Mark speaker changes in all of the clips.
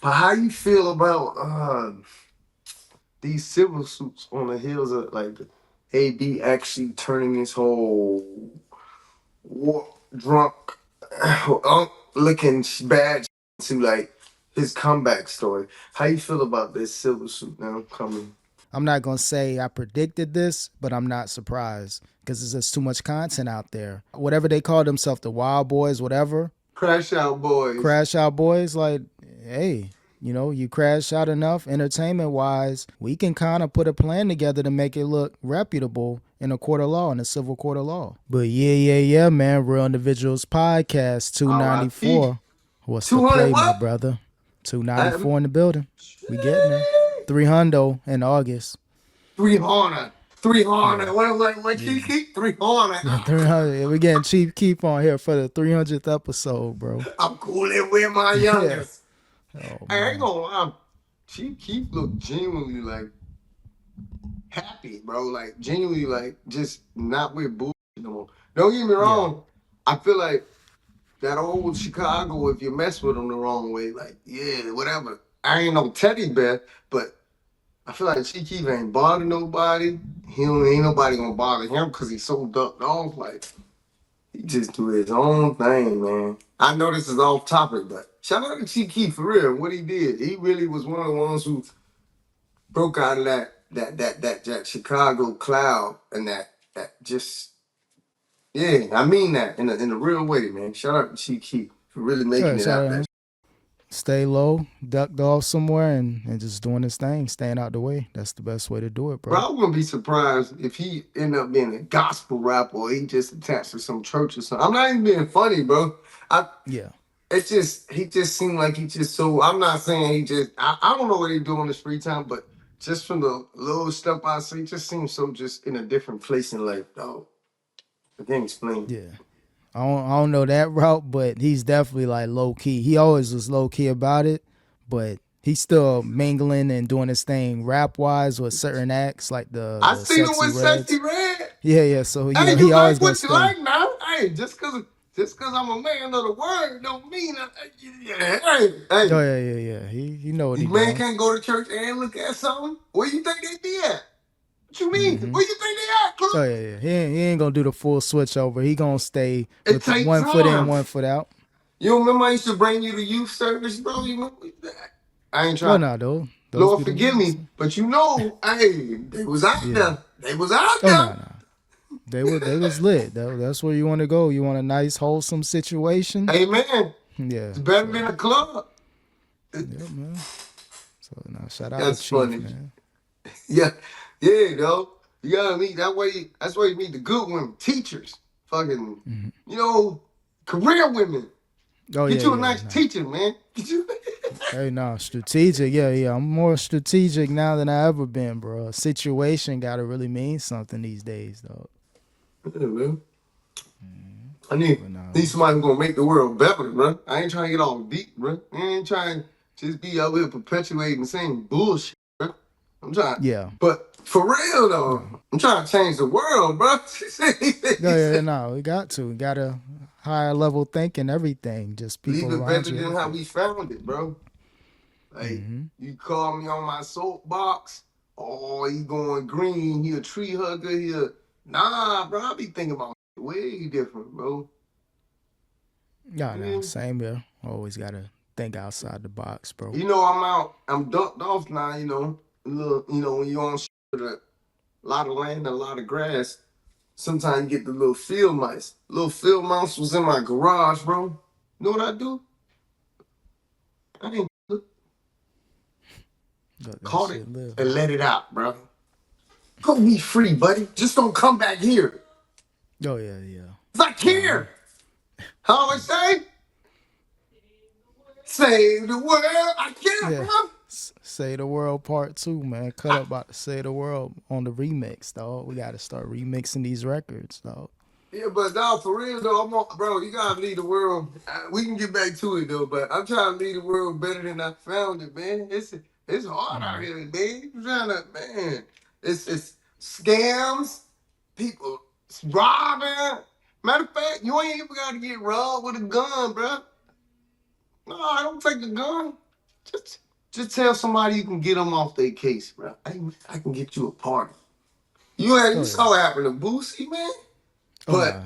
Speaker 1: But how you feel about these civil suits on the heels of like AB actually turning this whole war, drunk, looking bad to like his comeback story? How you feel about this civil suit now coming?
Speaker 2: I'm not gonna say I predicted this, but I'm not surprised because there's just too much content out there. Whatever they call themselves, the Wild Boys, whatever,
Speaker 1: Crash Out Boys.
Speaker 2: Crash Out Boys, like, hey, you crash out enough entertainment wise, we can kind of put a plan together to make it look reputable in a court of law, in a civil court of law. But yeah, man, Real Individuals Podcast
Speaker 1: R.I.P.
Speaker 2: 294. What's the
Speaker 1: 200
Speaker 2: play, my
Speaker 1: what?
Speaker 2: brother? 294 in the building. We getting there. 300 in August.
Speaker 1: 300. 300.
Speaker 2: Yeah.
Speaker 1: What
Speaker 2: Yeah.
Speaker 1: Kiki? 300.
Speaker 2: Yeah, 300. We're getting cheap keep on here for the 300th episode, bro.
Speaker 1: I'm cooling with my
Speaker 2: Yeah.
Speaker 1: youngest.
Speaker 2: Oh,
Speaker 1: Hey, I
Speaker 2: man.
Speaker 1: ain't gonna lie. Chief Keef looked genuinely like happy, bro. Like genuinely like just not with bullshit no more. Don't get me
Speaker 2: Yeah.
Speaker 1: wrong. I feel like that old Chicago, if you mess with them the wrong way, like, yeah, whatever. I ain't no teddy bear, but I feel like Chief Keef ain't bother nobody. Ain't nobody gonna bother him because he's so ducked off. Like, he just do his own thing, man. I know this is off topic, but shout out to Chief Keef for real. What he did, he really was one of the ones who broke out of that Chicago cloud and that just yeah. I mean that in a real way, man. Shout out to Chief Keef for really making
Speaker 2: Yeah,
Speaker 1: it
Speaker 2: shout
Speaker 1: out
Speaker 2: out to
Speaker 1: that.
Speaker 2: him. Stay low, ducked off somewhere, and just doing his thing, staying out the way. That's the best way to do it,
Speaker 1: Bro,
Speaker 2: bro.
Speaker 1: I wouldn't be surprised if he end up being a gospel rapper or he just attached to some church or something. I'm not even being funny, bro. I
Speaker 2: Yeah.
Speaker 1: It's just he just seemed like he just so. I'm not saying he just. I don't know what he do on his free time, but just from the little stuff I see, he just seems so just in a different place in life, dog. I can't explain.
Speaker 2: Yeah. I don't know that route, but he's definitely like low key. He always was low key about it, but he's still mingling and doing his thing rap wise with certain acts like the
Speaker 1: I
Speaker 2: the
Speaker 1: seen him
Speaker 2: Sexy
Speaker 1: with Sexy
Speaker 2: Reds.
Speaker 1: Red.
Speaker 2: Yeah. So
Speaker 1: Hey,
Speaker 2: he
Speaker 1: you
Speaker 2: always
Speaker 1: like
Speaker 2: gonna
Speaker 1: what you
Speaker 2: stay.
Speaker 1: like now. Hey, just cause I'm a man of the word don't mean yeah, hey.
Speaker 2: Oh yeah. He know what he
Speaker 1: These men
Speaker 2: doing.
Speaker 1: can't go to church and look at something. Where you think they be at? What you mean?
Speaker 2: Mm-hmm.
Speaker 1: Where you think they at,
Speaker 2: Oh
Speaker 1: Club?
Speaker 2: yeah. He ain't gonna do the full switch over. He gonna stay
Speaker 1: It
Speaker 2: with
Speaker 1: takes
Speaker 2: one foot in,
Speaker 1: time.
Speaker 2: one foot out.
Speaker 1: You remember I used to bring you to youth service, bro? You remember that? I ain't
Speaker 2: Well,
Speaker 1: trying.
Speaker 2: no, though. Those
Speaker 1: Lord
Speaker 2: be the
Speaker 1: forgive
Speaker 2: ones.
Speaker 1: me, but you know, hey, they was out
Speaker 2: Yeah.
Speaker 1: there. They was out
Speaker 2: Oh
Speaker 1: there.
Speaker 2: no. They was lit. That's where you want to go. You want a nice wholesome situation.
Speaker 1: Amen.
Speaker 2: Yeah.
Speaker 1: It's better than a club.
Speaker 2: Yeah, man. So now shout out to
Speaker 1: That's
Speaker 2: Chief,
Speaker 1: funny.
Speaker 2: man.
Speaker 1: Yeah, yeah, though. You gotta meet that way. That's where you meet the good women, teachers, fucking, career women.
Speaker 2: Oh
Speaker 1: Get
Speaker 2: yeah,
Speaker 1: you a
Speaker 2: yeah.
Speaker 1: nice
Speaker 2: Nah.
Speaker 1: teacher, man. Get you.
Speaker 2: Hey, no, strategic. Yeah. I'm more strategic now than I ever been, bro. A situation gotta really mean something these days, though.
Speaker 1: Yeah, man. I need
Speaker 2: But no,
Speaker 1: need somebody who's gonna make the world better, bro. I ain't trying to get all deep, bro. I ain't trying to just be out here perpetuating the same bullshit, bro. I'm trying,
Speaker 2: yeah.
Speaker 1: but for real
Speaker 2: No.
Speaker 1: though, I'm trying to change the world, bro.
Speaker 2: Yeah. No, we got to. We got to higher level thinking, everything. Just
Speaker 1: Leave
Speaker 2: people
Speaker 1: it
Speaker 2: around
Speaker 1: better
Speaker 2: you,
Speaker 1: than how
Speaker 2: everything.
Speaker 1: we found it, bro. Like
Speaker 2: Mm-hmm.
Speaker 1: you call me on my soapbox, oh, he going green, he a tree hugger, nah, bro. I be thinking about way different, bro.
Speaker 2: Yeah, no,
Speaker 1: Yeah.
Speaker 2: same here. Always gotta think outside the box, bro.
Speaker 1: You know, I'm out. I'm ducked off now. A little. When you're on with a lot of land, and a lot of grass. Sometimes you get the little field mice. Little field mouse was in my garage, bro. You know what I do? I ain't
Speaker 2: Let that
Speaker 1: caught it
Speaker 2: shit live.
Speaker 1: and let it out, bro. Go be free, buddy. Just don't come back here.
Speaker 2: Oh yeah.
Speaker 1: It's like
Speaker 2: Nah,
Speaker 1: here. How I say? Save the world. I can't,
Speaker 2: yeah.
Speaker 1: bro.
Speaker 2: Say the World Part 2, man. Cut up about to Say the World on the remix, dog. We gotta start remixing these records, dog.
Speaker 1: Yeah, but dog, for real though, bro. You gotta leave the world. We can get back to it though, but I'm trying to leave the world better than I found it, man. It's hard out
Speaker 2: Mm.
Speaker 1: here, man. I'm trying to, man. It's scams, people robbing. Matter of fact, you ain't even gotta get robbed with a gun, bro. No, I don't take a gun. Just, just tell somebody you can get them off their case, bro. I can get you a party. You
Speaker 2: Oh yeah.
Speaker 1: saw what happened to Boosie, man.
Speaker 2: Oh nah.
Speaker 1: But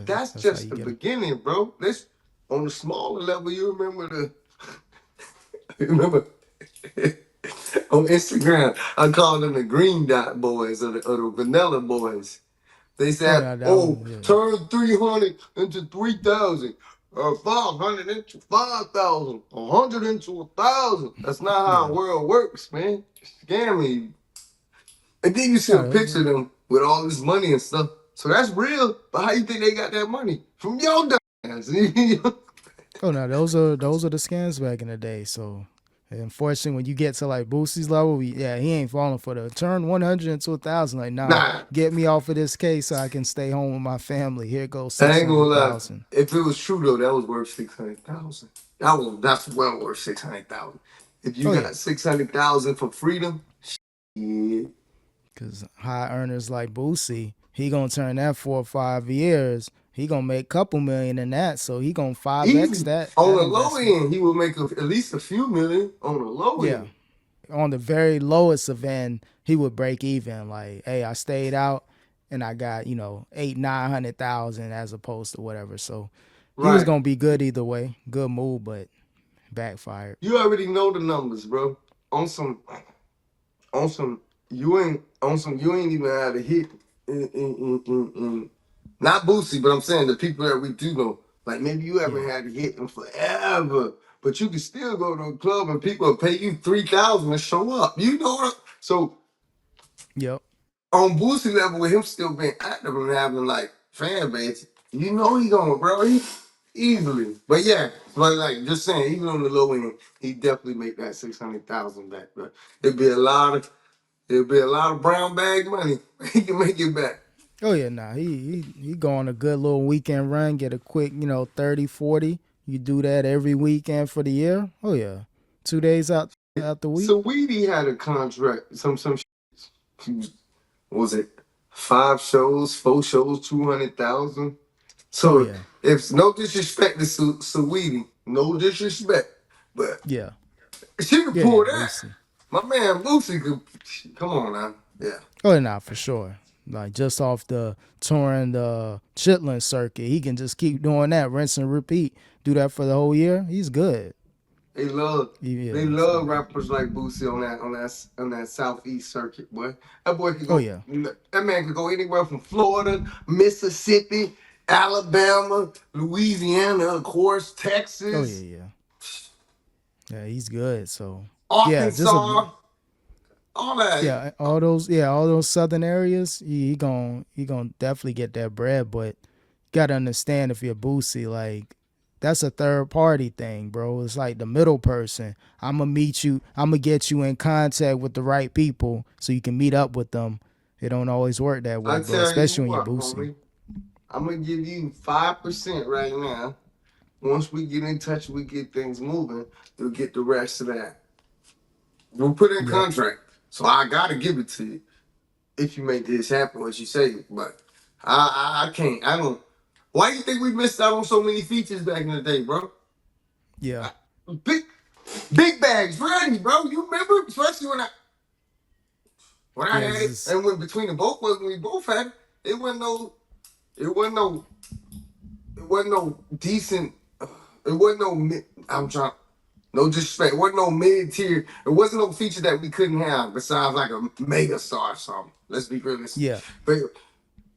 Speaker 1: that's
Speaker 2: That's how
Speaker 1: just
Speaker 2: you
Speaker 1: the
Speaker 2: get them.
Speaker 1: beginning, bro. This on the smaller level. You remember the you remember on Instagram, I called them the green dot boys or the vanilla boys. They
Speaker 2: Oh
Speaker 1: said,
Speaker 2: nah, that
Speaker 1: "Oh,
Speaker 2: one. Yeah.
Speaker 1: turn 300 into 3,000, or 500 into 5,000, 100 into 1,000." That's not how the
Speaker 2: Yeah.
Speaker 1: world works, man. Scam me. And then you see a
Speaker 2: Nah,
Speaker 1: picture of them with all this money and stuff. So that's real. But how you think they got that money? From your dumb ass.
Speaker 2: oh no, those are the scams back in the day. So unfortunately, when you get to like Boosie's level, yeah, he ain't falling for the turn 100 into 1,000. Like, nah,
Speaker 1: Nah,
Speaker 2: get me off of this case so I can stay home with my family. Here goes
Speaker 1: I
Speaker 2: six
Speaker 1: ain't gonna
Speaker 2: hundred
Speaker 1: lie.
Speaker 2: thousand.
Speaker 1: If it was true though, that was worth 600,000. That's well worth 600,000. If you
Speaker 2: Oh yeah,
Speaker 1: got 600,000 for freedom, yeah.
Speaker 2: because high earners like Boosie, he gonna turn that 4 or 5 years. He gonna make a couple million in that, so he gonna 5x
Speaker 1: Easy.
Speaker 2: that
Speaker 1: On
Speaker 2: that
Speaker 1: the low
Speaker 2: investment.
Speaker 1: end, he will make at least a few million on the low
Speaker 2: Yeah,
Speaker 1: end.
Speaker 2: on the very lowest of end, he would break even. Like, hey, I stayed out and I got 800,000 900,000 as opposed to whatever. So he was
Speaker 1: Right.
Speaker 2: gonna be good either way. Good move, but backfired.
Speaker 1: You already know the numbers, bro. On some on some you ain't even had a hit in not Boosie, but I'm saying the people that we do know. Like maybe you
Speaker 2: Yeah.
Speaker 1: haven't had a hit in forever, but you can still go to a club and people will pay you 3,000 to show up. You know what? So
Speaker 2: Yep.
Speaker 1: on Boosie level, with him still being active and having like fan base, you know he going, bro. He easily. But yeah, but like just saying, even on the low end, he definitely make that 600,000 back, bro. It'd be a lot of It'll be a lot of brown bag money. He can make it back.
Speaker 2: Oh yeah, nah. He go on a good little weekend run, get a quick, 30, 40. You do that every weekend for the year. Oh yeah. 2 days out the week.
Speaker 1: So Weedy had a contract, what was it 5 shows, 4 shows, 200,000.
Speaker 2: Oh
Speaker 1: So
Speaker 2: yeah.
Speaker 1: if no disrespect to Saweetie, no disrespect, but
Speaker 2: Yeah.
Speaker 1: she could
Speaker 2: Yeah,
Speaker 1: pull
Speaker 2: yeah,
Speaker 1: that.
Speaker 2: Boosie.
Speaker 1: My man Boosie could. Come on now, yeah.
Speaker 2: Oh, nah, for sure. Like just off the touring the Chitlin circuit, he can just keep doing that, rinse and repeat. Do that for the whole year. He's good.
Speaker 1: They love
Speaker 2: Yeah,
Speaker 1: they
Speaker 2: he's
Speaker 1: love
Speaker 2: good.
Speaker 1: rappers like Boosie on that southeast circuit, boy. That boy could
Speaker 2: Oh
Speaker 1: go.
Speaker 2: yeah,
Speaker 1: That man could go anywhere from Florida, Mississippi, Alabama, Louisiana, of course,
Speaker 2: oh
Speaker 1: Texas,
Speaker 2: yeah, yeah, yeah. He's good. So yeah, just a
Speaker 1: Arkansas, all that.
Speaker 2: all those southern areas. He gonna definitely get that bread, but gotta understand if you're Boosie, like that's a third party thing, bro. It's like the middle person. I'm gonna meet you. I'm gonna get you in contact with the right people so you can meet up with them. It don't always work that way,
Speaker 1: I
Speaker 2: bro.
Speaker 1: tell you
Speaker 2: Especially when you're
Speaker 1: what,
Speaker 2: Boosie.
Speaker 1: homie, I'm gonna give you 5% right now. Once we get in touch, we get things moving. You'll get the rest of that. We'll put in
Speaker 2: Yep.
Speaker 1: contract. So I gotta give it to you if you make this happen, what you say. But I can't. I don't. Why do you think we missed out on so many features back in the day, bro?
Speaker 2: Yeah.
Speaker 1: Big, big bags ready, bro. You remember, especially when I
Speaker 2: Yeah.
Speaker 1: had
Speaker 2: It's
Speaker 1: it,
Speaker 2: just,
Speaker 1: and when between the both of us, when we both had it, it wasn't no, it wasn't no, it wasn't no decent. It wasn't no. I'm trying. No disrespect. It wasn't no mid tier. It wasn't no feature that we couldn't have besides like a mega star or something. Let's be realistic.
Speaker 2: yeah.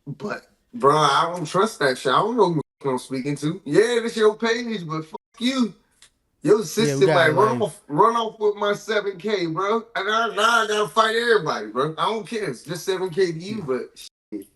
Speaker 1: But bro, I don't trust that shit. I don't know who I'm speaking to. Yeah, this your page, but fuck you. Your
Speaker 2: Yeah. We
Speaker 1: sister
Speaker 2: got
Speaker 1: might
Speaker 2: like
Speaker 1: run off with my 7K, bro. And now I gotta fight everybody, bro. I don't care. It's just 7K to you, but shit.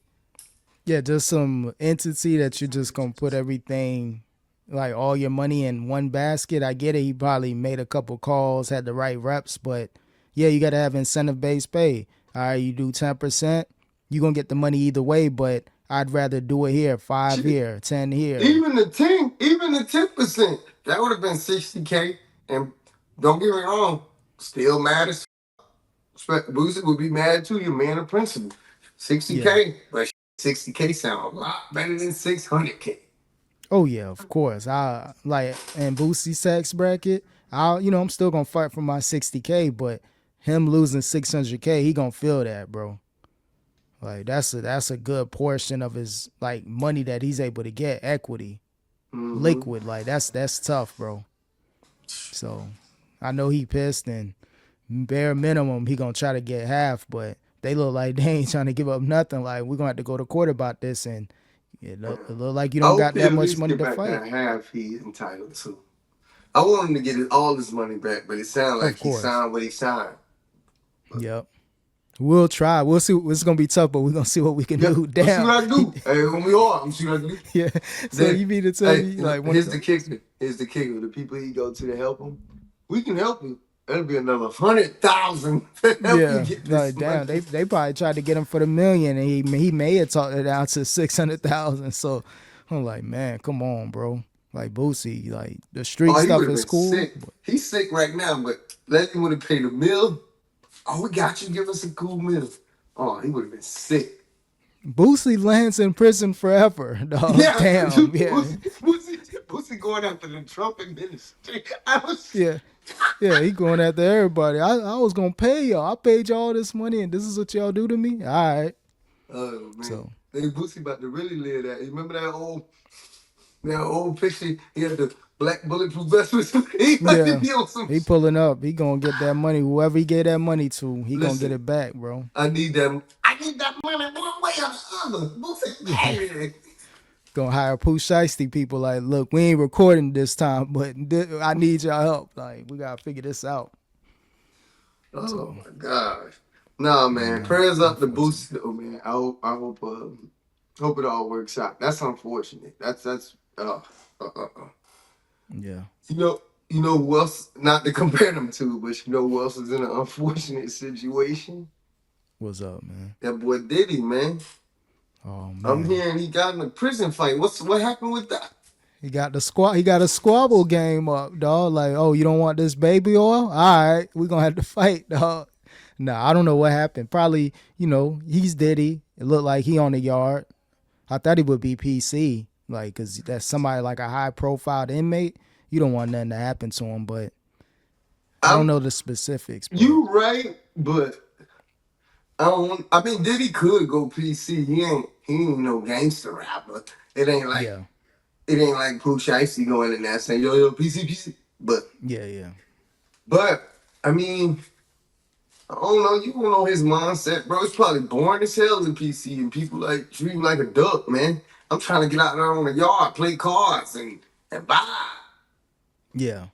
Speaker 2: yeah, just some entity that you're just gonna put everything, like all your money in one basket. I get it. He probably made a couple calls, had the right reps, but yeah, you gotta have incentive based pay. All right, you do 10%, you gonna get the money either way. But I'd rather do it here, five
Speaker 1: Shit.
Speaker 2: here, 10 here.
Speaker 1: Even the 10%, that would have been 60K. And don't get me wrong, still mad as Boosie would be mad too, your man of principle.
Speaker 2: Yeah.
Speaker 1: 60K, but 60K sound a lot better than 600K.
Speaker 2: Oh yeah, of course. I like in Boosie sex bracket. I'm still gonna fight for my 60K, but him losing 600K, he gonna feel that, bro. Like that's a good portion of his like money that he's able to get, equity,
Speaker 1: Mm-hmm.
Speaker 2: liquid. Like that's tough, bro. So I know he pissed, and bare minimum he gonna try to get half, but they look like they ain't trying to give up nothing. Like we're gonna have to go to court about this, and it look like you
Speaker 1: I
Speaker 2: don't
Speaker 1: hope
Speaker 2: got
Speaker 1: he
Speaker 2: that
Speaker 1: at
Speaker 2: much
Speaker 1: least
Speaker 2: money
Speaker 1: get
Speaker 2: to
Speaker 1: back
Speaker 2: fight.
Speaker 1: that half he entitled to. I want him to get all his money back, but it sounds like
Speaker 2: Of
Speaker 1: he
Speaker 2: course.
Speaker 1: signed what he signed.
Speaker 2: Yep. We'll try. We'll see. It's gonna be tough, but we're gonna see what we can
Speaker 1: Yeah,
Speaker 2: do.
Speaker 1: we'll see
Speaker 2: Damn.
Speaker 1: what I do. Hey, when we are, I'm see what I do.
Speaker 2: Yeah. So
Speaker 1: Then,
Speaker 2: you mean to tell
Speaker 1: hey,
Speaker 2: me like one of
Speaker 1: here's
Speaker 2: the
Speaker 1: the kicker. Here's the kicker. The people he go to help him, we can help you. That'll be another 100,000 to help you
Speaker 2: yeah,
Speaker 1: get this
Speaker 2: like damn,
Speaker 1: money.
Speaker 2: they probably tried to get him for the million, and he may have talked it down to 600,000. So I'm like, man, come on, bro. Like Boosie, like the street
Speaker 1: Oh, he would
Speaker 2: stuff
Speaker 1: have
Speaker 2: is
Speaker 1: been
Speaker 2: cool.
Speaker 1: sick. He's sick right now, but Leslie would have paid a meal. Oh, we got you. Give us a cool meal. Oh, he would have been sick.
Speaker 2: Boosie lands in prison forever, dog.
Speaker 1: Yeah,
Speaker 2: Damn, yeah,
Speaker 1: Boosie going after the Trump administration. I was,
Speaker 2: yeah, yeah. He going after everybody. I was gonna pay y'all. I paid y'all all this money, and this is what y'all do to me. All right,
Speaker 1: oh man,
Speaker 2: so
Speaker 1: they Boosie about to really live that. You remember that old picture? He had the black bulletproof vest with him. He about to
Speaker 2: yeah,
Speaker 1: be on some.
Speaker 2: he pulling up. He gonna get that money. Whoever he gave that money to, he gonna get
Speaker 1: Listen,
Speaker 2: it back, bro.
Speaker 1: I need that. I need that money one way or the other. Boosie,
Speaker 2: Yeah.
Speaker 1: hey.
Speaker 2: Gonna hire Pooh Shiesty people like, look, we ain't recording this time, but I need y'all help. Like, we gotta figure this out.
Speaker 1: Oh
Speaker 2: So,
Speaker 1: my gosh. Nah,
Speaker 2: yeah,
Speaker 1: man.
Speaker 2: man,
Speaker 1: Prayers up to
Speaker 2: unfortunate.
Speaker 1: Boosie, though, man. I hope it all works out. That's unfortunate. That's
Speaker 2: Yeah,
Speaker 1: You know, you know who else? Not to compare them to, but you know who else is in an unfortunate situation?
Speaker 2: what's up, man?
Speaker 1: That boy Diddy, man.
Speaker 2: Oh
Speaker 1: I'm
Speaker 2: man,
Speaker 1: hearing he got in a prison fight. What happened with that?
Speaker 2: he got the He got a squabble game up, dog. Like, oh, you don't want this baby oil? All right, we gonna have to fight, dog. Nah, I don't know what happened. Probably, he's Diddy. It looked like he on the yard. I thought he would be PC, like, cause that's somebody like a high profile inmate. You don't want nothing to happen to him, but I don't
Speaker 1: I'm
Speaker 2: know the specifics. But
Speaker 1: you right, but I don't. I mean, Diddy could go PC. He ain't no gangster rapper. It ain't like
Speaker 2: yeah,
Speaker 1: it ain't like Pooh Shiesty going in there saying yo PC.
Speaker 2: yeah.
Speaker 1: But I mean, I don't know. You don't know his mindset, bro. He's probably born as hell in PC, and people like treat him like a duck, man. I'm trying to get out there on the yard, play cards, and buy.
Speaker 2: Yeah,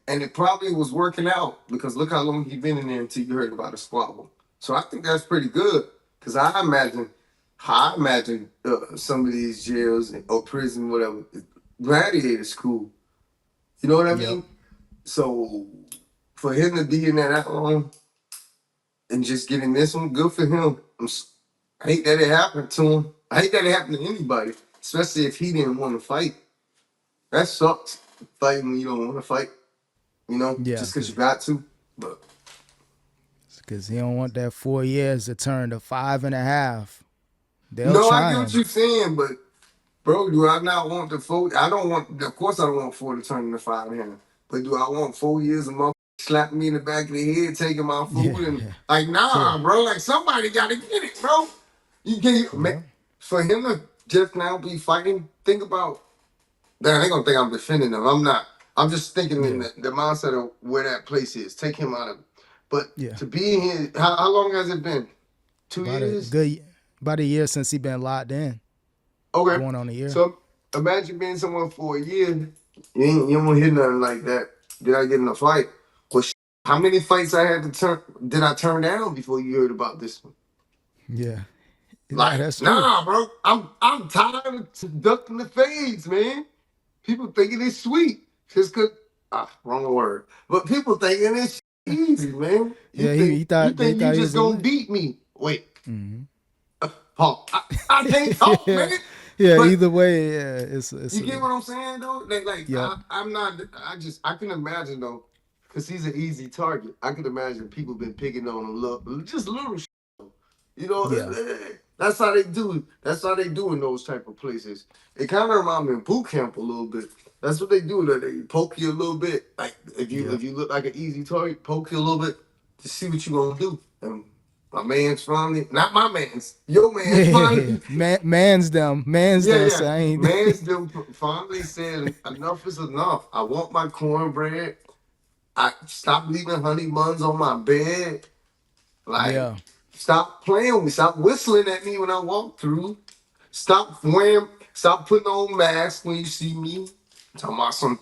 Speaker 1: And it probably was working out because look how long he been in there until you heard about a squabble. So I think that's pretty good because I imagine some of these jails or prison, whatever, gladiator school. You know what I
Speaker 2: yep,
Speaker 1: mean? So for him to be in there that long and just getting this one, good for him. I hate that it happened to him. I hate that it happened to anybody, especially if he didn't want to fight. That sucks. Fighting when you don't want to fight,
Speaker 2: yeah,
Speaker 1: just because you got to. But
Speaker 2: because he don't want that 4 years to turn to 5.5. They'll
Speaker 1: no, I
Speaker 2: try
Speaker 1: get what
Speaker 2: him.
Speaker 1: you're saying, but bro, do I not want the four? I don't want. Of course, I don't want four to turn into 5.5. But do I want 4 years of motherfucker slapping me in the back of the head, taking my
Speaker 2: Yeah,
Speaker 1: food, and
Speaker 2: yeah,
Speaker 1: like,
Speaker 2: yeah,
Speaker 1: nah, bro. Like somebody got to get it, bro. You can't
Speaker 2: yeah,
Speaker 1: for him to just now be fighting. Think about that. They gonna think I'm defending them. I'm not. I'm just thinking in
Speaker 2: yeah,
Speaker 1: the mindset of where that place is. Take him out of. But
Speaker 2: yeah.
Speaker 1: to be in here, how long has it been? Two
Speaker 2: About a
Speaker 1: years.
Speaker 2: good, about a year since he been locked in,
Speaker 1: Okay.
Speaker 2: going on a year.
Speaker 1: So imagine being someone for a year. You don't hear nothing like that. Did I get in a fight? Well, how many fights I had to did I turn down before you heard about this one?
Speaker 2: Yeah, nah,
Speaker 1: Like,
Speaker 2: that's true.
Speaker 1: nah, bro. I'm tired of ducking the fades, man. People thinking it's sweet. Just cause wrong word. But people thinking it's easy, man. You
Speaker 2: Yeah,
Speaker 1: think
Speaker 2: he
Speaker 1: you
Speaker 2: thought they
Speaker 1: think you
Speaker 2: thought he
Speaker 1: just
Speaker 2: was a
Speaker 1: gonna
Speaker 2: lick.
Speaker 1: beat me. Wait.
Speaker 2: Hmm.
Speaker 1: Paul, I can't talk,
Speaker 2: Yeah,
Speaker 1: man.
Speaker 2: yeah.
Speaker 1: But
Speaker 2: Either way, yeah, it's
Speaker 1: you get
Speaker 2: a
Speaker 1: what I'm saying, though? Like
Speaker 2: yep,
Speaker 1: I'm not. I can imagine though, because he's an easy target. I can imagine people been picking on him, just little,
Speaker 2: yeah,
Speaker 1: That's how they do. That's how they do in those type of places. It kind of remind me of boot camp a little bit. That's what they do. That they poke you a little bit. Like
Speaker 2: Yeah.
Speaker 1: if you look like an easy target, poke you a little bit to see what you gonna do. And my man's finally, not my man's, your man's
Speaker 2: Yeah.
Speaker 1: finally,
Speaker 2: Man's
Speaker 1: yeah,
Speaker 2: them
Speaker 1: yeah,
Speaker 2: saying,
Speaker 1: man's them finally said enough is enough. I want my cornbread. I stop leaving honey buns on my bed. Like,
Speaker 2: yeah,
Speaker 1: stop playing with me. Stop whistling at me when I walk through. Stop putting on masks when you see me. Talking about some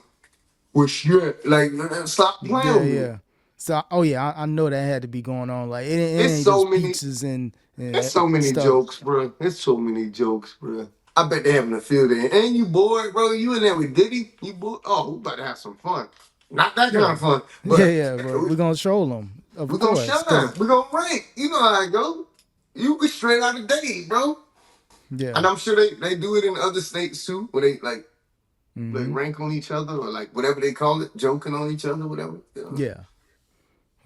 Speaker 1: wish you like stop playing
Speaker 2: yeah,
Speaker 1: with me.
Speaker 2: yeah. So, oh yeah, I know that had to be going on. Like it
Speaker 1: It's
Speaker 2: ain't
Speaker 1: so
Speaker 2: just
Speaker 1: many
Speaker 2: pizzas and
Speaker 1: it's so many
Speaker 2: stuff.
Speaker 1: jokes, bro. It's so many jokes, bro. I bet they having a field day. And you bored, bro. You in there with Diddy? You bored? Oh, we about to have some fun. Not that kind
Speaker 2: Yeah,
Speaker 1: of fun,
Speaker 2: yeah,
Speaker 1: but
Speaker 2: yeah. But we're gonna troll them, of
Speaker 1: we gonna
Speaker 2: course,
Speaker 1: shine.
Speaker 2: cause
Speaker 1: We gonna rank. You know how I go. You be straight out of date, bro.
Speaker 2: yeah.
Speaker 1: And I'm sure they do it in other states too, where they like
Speaker 2: Mm-hmm.
Speaker 1: rank on each other or like whatever they call it, joking on each other, whatever. You know?
Speaker 2: Yeah.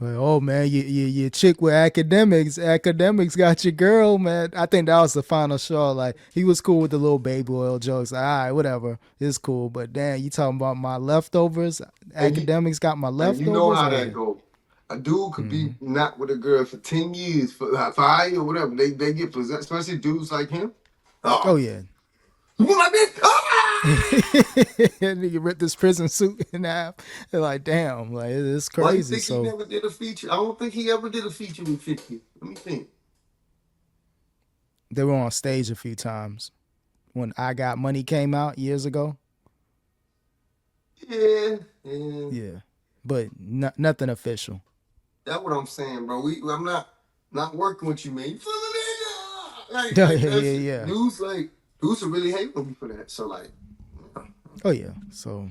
Speaker 2: Well, oh man, you chick with academics got your girl, man. I think that was the final straw. Like he was cool with the little baby oil jokes. Like, all right, whatever, it's cool. But damn, you talking about my leftovers?
Speaker 1: And you
Speaker 2: Academics got my
Speaker 1: and you know
Speaker 2: leftovers.
Speaker 1: how
Speaker 2: Oh
Speaker 1: that
Speaker 2: yeah.
Speaker 1: go. A dude could
Speaker 2: Mm-hmm.
Speaker 1: be not with a girl for 10 years, for like 5 or whatever. They get possessed, especially dudes like him.
Speaker 2: Oh
Speaker 1: Oh,
Speaker 2: yeah.
Speaker 1: you want my bitch? Ah!
Speaker 2: Nigga ripped this prison suit in half. They're like, damn, like it's
Speaker 1: Why you
Speaker 2: crazy.
Speaker 1: think he
Speaker 2: So
Speaker 1: never did a feature? I don't think he ever did a feature with 50. Let me think.
Speaker 2: they were on stage a few times when I Got Money came out years ago.
Speaker 1: Yeah, yeah.
Speaker 2: Yeah, but nothing official.
Speaker 1: That's what I'm saying, bro. I'm not working with you, man. You feel me?
Speaker 2: Yeah,
Speaker 1: Like
Speaker 2: yeah,
Speaker 1: that's
Speaker 2: yeah, yeah.
Speaker 1: dudes are really hate on me for that. So like,
Speaker 2: Oh yeah. So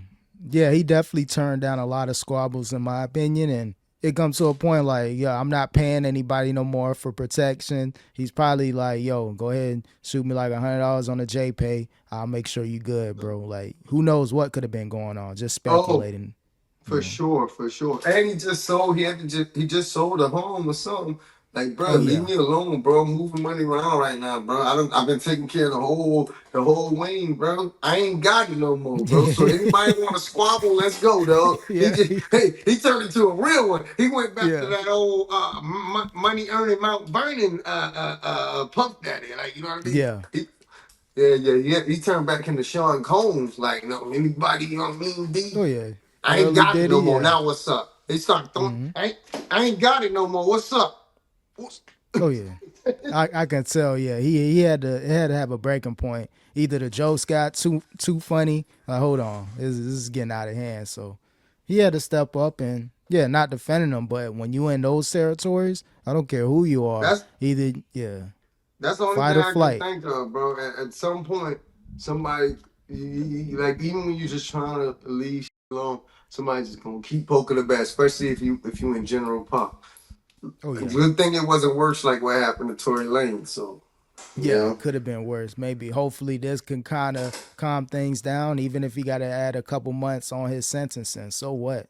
Speaker 2: yeah, he definitely turned down a lot of squabbles in my opinion, and it comes to a point like, yeah, I'm not paying anybody no more for protection. He's probably like, yo, go ahead and shoot me like $100 on a JPay. I'll make sure you good, bro. Like, who knows what could have been going on? Just
Speaker 1: oh,
Speaker 2: speculating, you
Speaker 1: for
Speaker 2: know.
Speaker 1: sure, for sure. And he just sold a home or something. Like, bro,
Speaker 2: Oh
Speaker 1: leave
Speaker 2: yeah.
Speaker 1: me alone, bro. I'm moving money around right now, bro. I've been taking care of the whole wing, bro. I ain't got it no more, bro. So anybody want to squabble, let's go, dog.
Speaker 2: Yeah.
Speaker 1: He turned into a real one. He went back to
Speaker 2: Yeah.
Speaker 1: that old money earning Mount Vernon Puff Daddy, like you know what I mean.
Speaker 2: Yeah.
Speaker 1: He turned back into Sean Combs, like no anybody, you know what I mean, D.
Speaker 2: Oh yeah.
Speaker 1: I ain't
Speaker 2: Early
Speaker 1: got it
Speaker 2: Diddy,
Speaker 1: no more.
Speaker 2: yeah.
Speaker 1: Now what's up? They start throwing.
Speaker 2: Mm-hmm.
Speaker 1: I ain't got it no more. What's up? What's,
Speaker 2: Oh yeah. I can tell, yeah. He had to have a breaking point. Either the jokes got too funny. Like, hold on, this is getting out of hand. So he had to step up and yeah, not defending them, but when you in those territories, I don't care who you are,
Speaker 1: that's
Speaker 2: either yeah,
Speaker 1: that's the only
Speaker 2: fight
Speaker 1: thing
Speaker 2: or
Speaker 1: I can
Speaker 2: flight.
Speaker 1: think of, bro. At some point, somebody like even when you're just trying to leave shit alone, somebody's just gonna keep poking the bear, especially if you in general pop.
Speaker 2: Oh yeah.
Speaker 1: Good thing it wasn't worse like what happened to Tory Lane. So
Speaker 2: Yeah,
Speaker 1: yeah.
Speaker 2: it could have been worse. Maybe, hopefully, this can kind of calm things down. Even if he got to add a couple months on his sentencing, so what?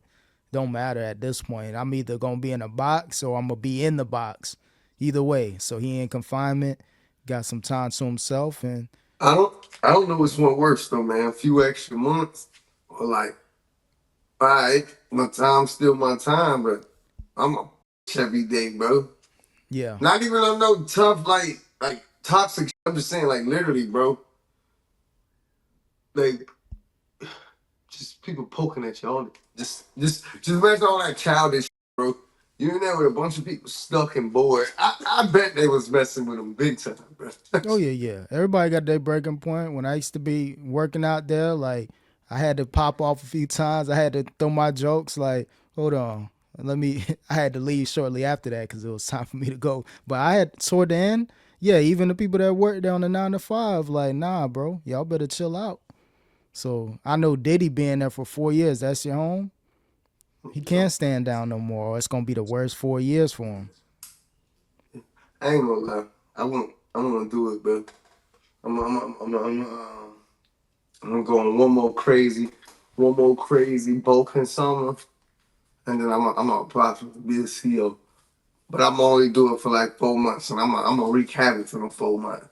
Speaker 2: Don't matter at this point. I'm either gonna be in a box or I'm gonna be in the box. Either way, so he in confinement, got some time to himself, and
Speaker 1: I don't know which one worse though, man. A few extra months or like, all right, my time's still my time, but I'm a every day, bro.
Speaker 2: yeah,
Speaker 1: Not even on no tough like toxic. I'm just saying, like literally, bro. Like just people poking at you all. Just imagine all that childish, bro. You in there with a bunch of people stuck and bored. I bet they was messing with them big time, bro.
Speaker 2: oh yeah, yeah. Everybody got their breaking point. When I used to be working out there, like I had to pop off a few times. I had to throw my jokes. Like, hold on, let me. I had to leave shortly after that because it was time for me to go. But I had toward the end, yeah. Even the people that worked there on the 9 to 5, like, nah, bro, y'all better chill out. So I know Diddy being there for 4 years. That's your home. He can't stand down no more. Or it's gonna be the worst 4 years for him.
Speaker 1: I ain't gonna lie. I want to do it, bro. I'm gonna go on one more crazy bulking summer, and then I'm gonna apply for be a CEO. but I'm only do it for like 4 months, and I'm gonna wreak havoc for them 4 months.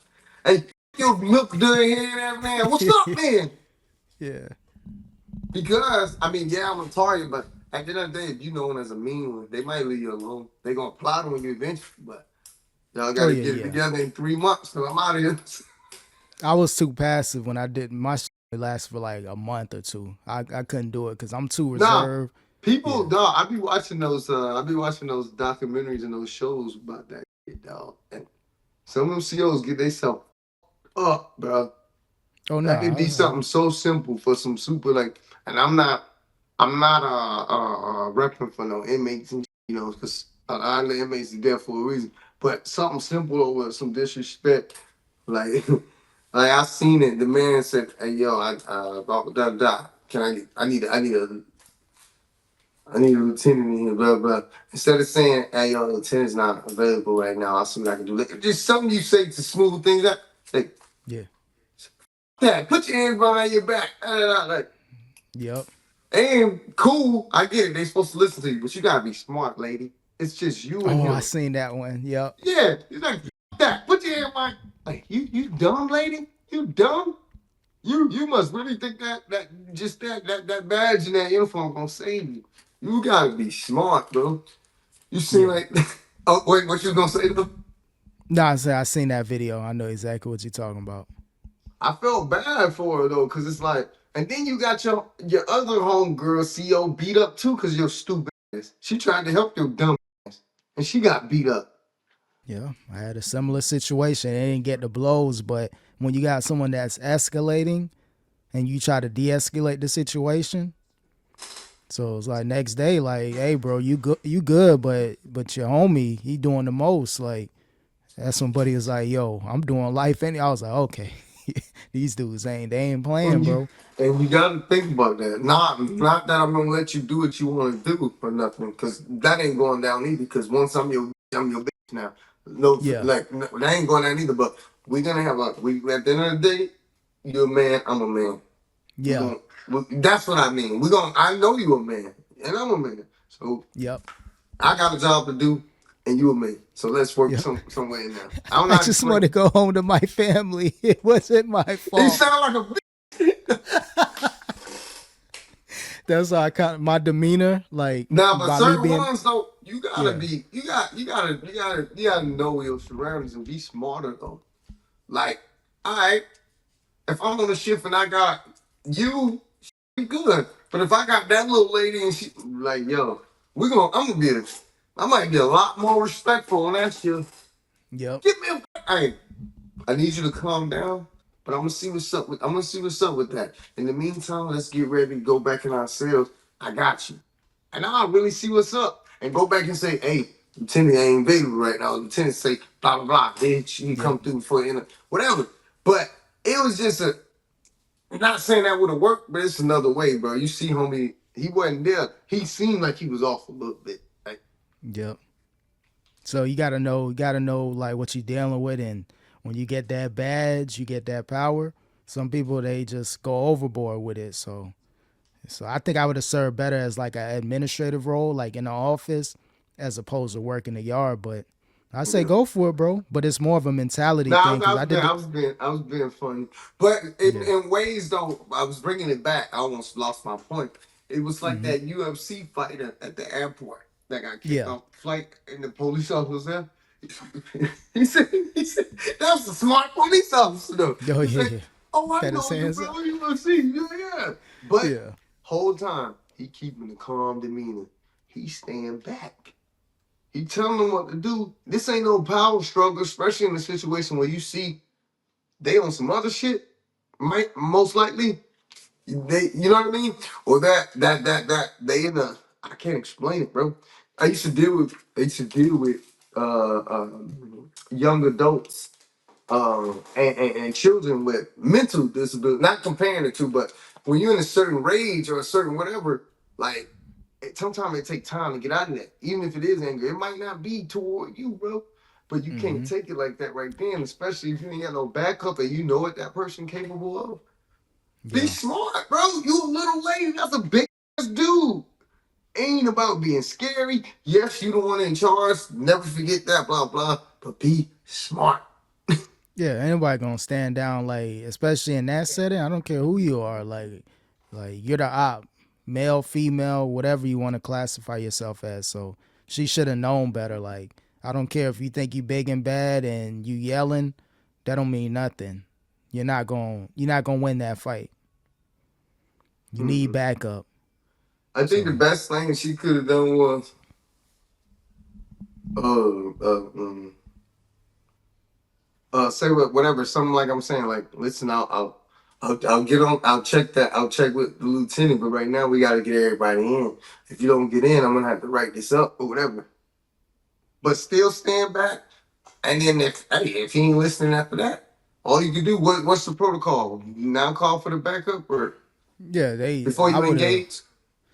Speaker 1: Hey, your milk done here, that man. What's up, man?
Speaker 2: Yeah.
Speaker 1: Because I mean, yeah, I'm a target, but at the end of the day, if you know one as a mean one, they might leave you alone. They gonna plot on you eventually, but y'all
Speaker 2: Oh
Speaker 1: gotta
Speaker 2: yeah,
Speaker 1: get it
Speaker 2: yeah.
Speaker 1: together in 3 months. So I'm out of here.
Speaker 2: I was too passive when I did my shit. It lasted for like a month or two. I couldn't do it because I'm too
Speaker 1: Nah,
Speaker 2: reserved.
Speaker 1: people,
Speaker 2: Yeah.
Speaker 1: dog. I be watching those. I be watching those documentaries and those shows about that shit, dog. And some of them CEOs get themselves up, bro.
Speaker 2: Oh no.
Speaker 1: Like it be something so simple for some super like. And I'm not repping for no inmates and because a lot of the inmates are there for a reason. But something simple over some disrespect, like like I seen it. The man said, "Hey yo, about Can I need a lieutenant in here, blah blah." Instead of saying, "Hey yo, the lieutenant's not available right now. I'll see what I can do." Like, just something you say to smooth things out. Like,
Speaker 2: Yeah.
Speaker 1: "Dad, put your hands behind your back." Like,
Speaker 2: Yep.
Speaker 1: and cool, I get it. They supposed to listen to you, but you gotta be smart, lady. It's just you and
Speaker 2: Oh, I
Speaker 1: him.
Speaker 2: seen that one. Yep.
Speaker 1: Yeah, he's like that. Put your hand like you dumb lady. You dumb. You must really think that badge and that uniform gonna save you. You gotta be smart, bro. You seem
Speaker 2: Yeah.
Speaker 1: like oh wait, what you gonna say though?
Speaker 2: No, I seen that video. I know exactly what you're talking about.
Speaker 1: I felt bad for her though, cause it's like, and then you got your other homegirl CO beat up too, cause your stupid ass. She tried to help your dumb ass, and she got beat up.
Speaker 2: Yeah, I had a similar situation. They didn't get the blows, but when you got someone that's escalating and you try to de-escalate the situation, so it's like next day, like, hey, bro, you good, but your homie, he doing the most. Like that's when buddy was like, yo, I'm doing life, and I was like, okay, these dudes they ain't playing,
Speaker 1: And you
Speaker 2: bro.
Speaker 1: and you gotta think about that. Not that I'm gonna let you do what you want to do or nothing, because that ain't going down either. Because once I'm your bitch now. No,
Speaker 2: Yeah,
Speaker 1: like no, that ain't going down either. But we gonna have we at the end of the day, you're a man, I'm a man. We
Speaker 2: yeah,
Speaker 1: gonna that's what I mean. We gonna I know you a man, and I'm a man. So
Speaker 2: yep,
Speaker 1: I got a job to do, and you a man. So let's work
Speaker 2: yep.
Speaker 1: some way in there. I'm
Speaker 2: I
Speaker 1: not
Speaker 2: just want
Speaker 1: explaining.
Speaker 2: to go home to my family. It wasn't my
Speaker 1: He
Speaker 2: fault.
Speaker 1: sound like a
Speaker 2: That's how I kind of my demeanor, like
Speaker 1: Now, but
Speaker 2: by me
Speaker 1: certain
Speaker 2: being,
Speaker 1: ones though, you gotta
Speaker 2: yeah,
Speaker 1: be, you gotta know your surroundings and be smarter though. Like, all right, if I'm on a shift and I got you, be good. But if I got that little lady and she like, yo, I might be a lot more respectful on that shift.
Speaker 2: yep,
Speaker 1: Give me hey, I need you to calm down. But I'm gonna see what's up with that. In the meantime, let's get ready to go back in our cells. I got you. And I'll really see what's up. And go back and say, hey, Lieutenant ain't available right now. Lieutenant say, blah, blah, blah. Then she can
Speaker 2: yep,
Speaker 1: come through for whatever. But it was just not saying that would have worked, but it's another way, bro. You see, homie, he wasn't there. He seemed like he was off a little bit. Like,
Speaker 2: yep. So you gotta know like what you're dealing with, and when you get that badge, you get that power. Some people they just go overboard with it. So I think I would have served better as like an administrative role, like in the office, as opposed to working the yard. But I say
Speaker 1: yeah.
Speaker 2: go for it, bro. But it's more of a mentality
Speaker 1: Now
Speaker 2: thing because I did it.
Speaker 1: I was being funny, but
Speaker 2: Yeah.
Speaker 1: in ways though, I was bringing it back. I almost lost my point. It was like
Speaker 2: Hmm.
Speaker 1: that UFC fighter at the airport that got kicked
Speaker 2: Yeah.
Speaker 1: off the flight, and the police officer was there. He said that was a smart police officer though.
Speaker 2: Oh
Speaker 1: He
Speaker 2: yeah,
Speaker 1: said,
Speaker 2: yeah.
Speaker 1: "Oh, I
Speaker 2: Had his
Speaker 1: know you,
Speaker 2: hands
Speaker 1: bro.
Speaker 2: up.
Speaker 1: You want to see? Yeah, yeah." But
Speaker 2: Yeah.
Speaker 1: whole time he keeping a calm demeanor. He staying back. He telling them what to do. This ain't no power struggle, especially in a situation where you see they on some other shit, might most likely you know what I mean? Or that they in a I can't explain it, bro. I used to deal with young adults and children with mental disability. Not comparing the two, but when you're in a certain rage or a certain whatever, like sometimes it takes time to get out of that. Even if it is anger, it might not be toward you, bro. But you can't
Speaker 2: Hmm.
Speaker 1: take it like that right then, especially if you ain't got no backup and you know what that person capable of. Be
Speaker 2: Yeah.
Speaker 1: smart, bro. You a little lady. That's a big ass dude. Ain't about being scary. Yes, you the one in charge. Never forget that, blah, blah. But be smart.
Speaker 2: Yeah, anybody gonna stand down, like, especially in that setting. I don't care who you are, like you're the op, male, female, whatever you want to classify yourself as. So she should have known better. Like, I don't care if you think you big and bad and you yelling, that don't mean nothing. You're not gonna win that fight. You need
Speaker 1: Mm-mm.
Speaker 2: backup.
Speaker 1: I think the
Speaker 2: So
Speaker 1: best thing she could have done was uh uh um, say whatever, something like I'm saying, like, listen, I'll get on, I'll check with the lieutenant, but right now we got to get everybody in. If you don't get in, I'm gonna have to write this up or whatever. But still stand back, and then if he ain't listening after that, all you can do, what's the protocol? Now call for the backup or
Speaker 2: yeah,
Speaker 1: before
Speaker 2: I
Speaker 1: you
Speaker 2: would have.
Speaker 1: engage?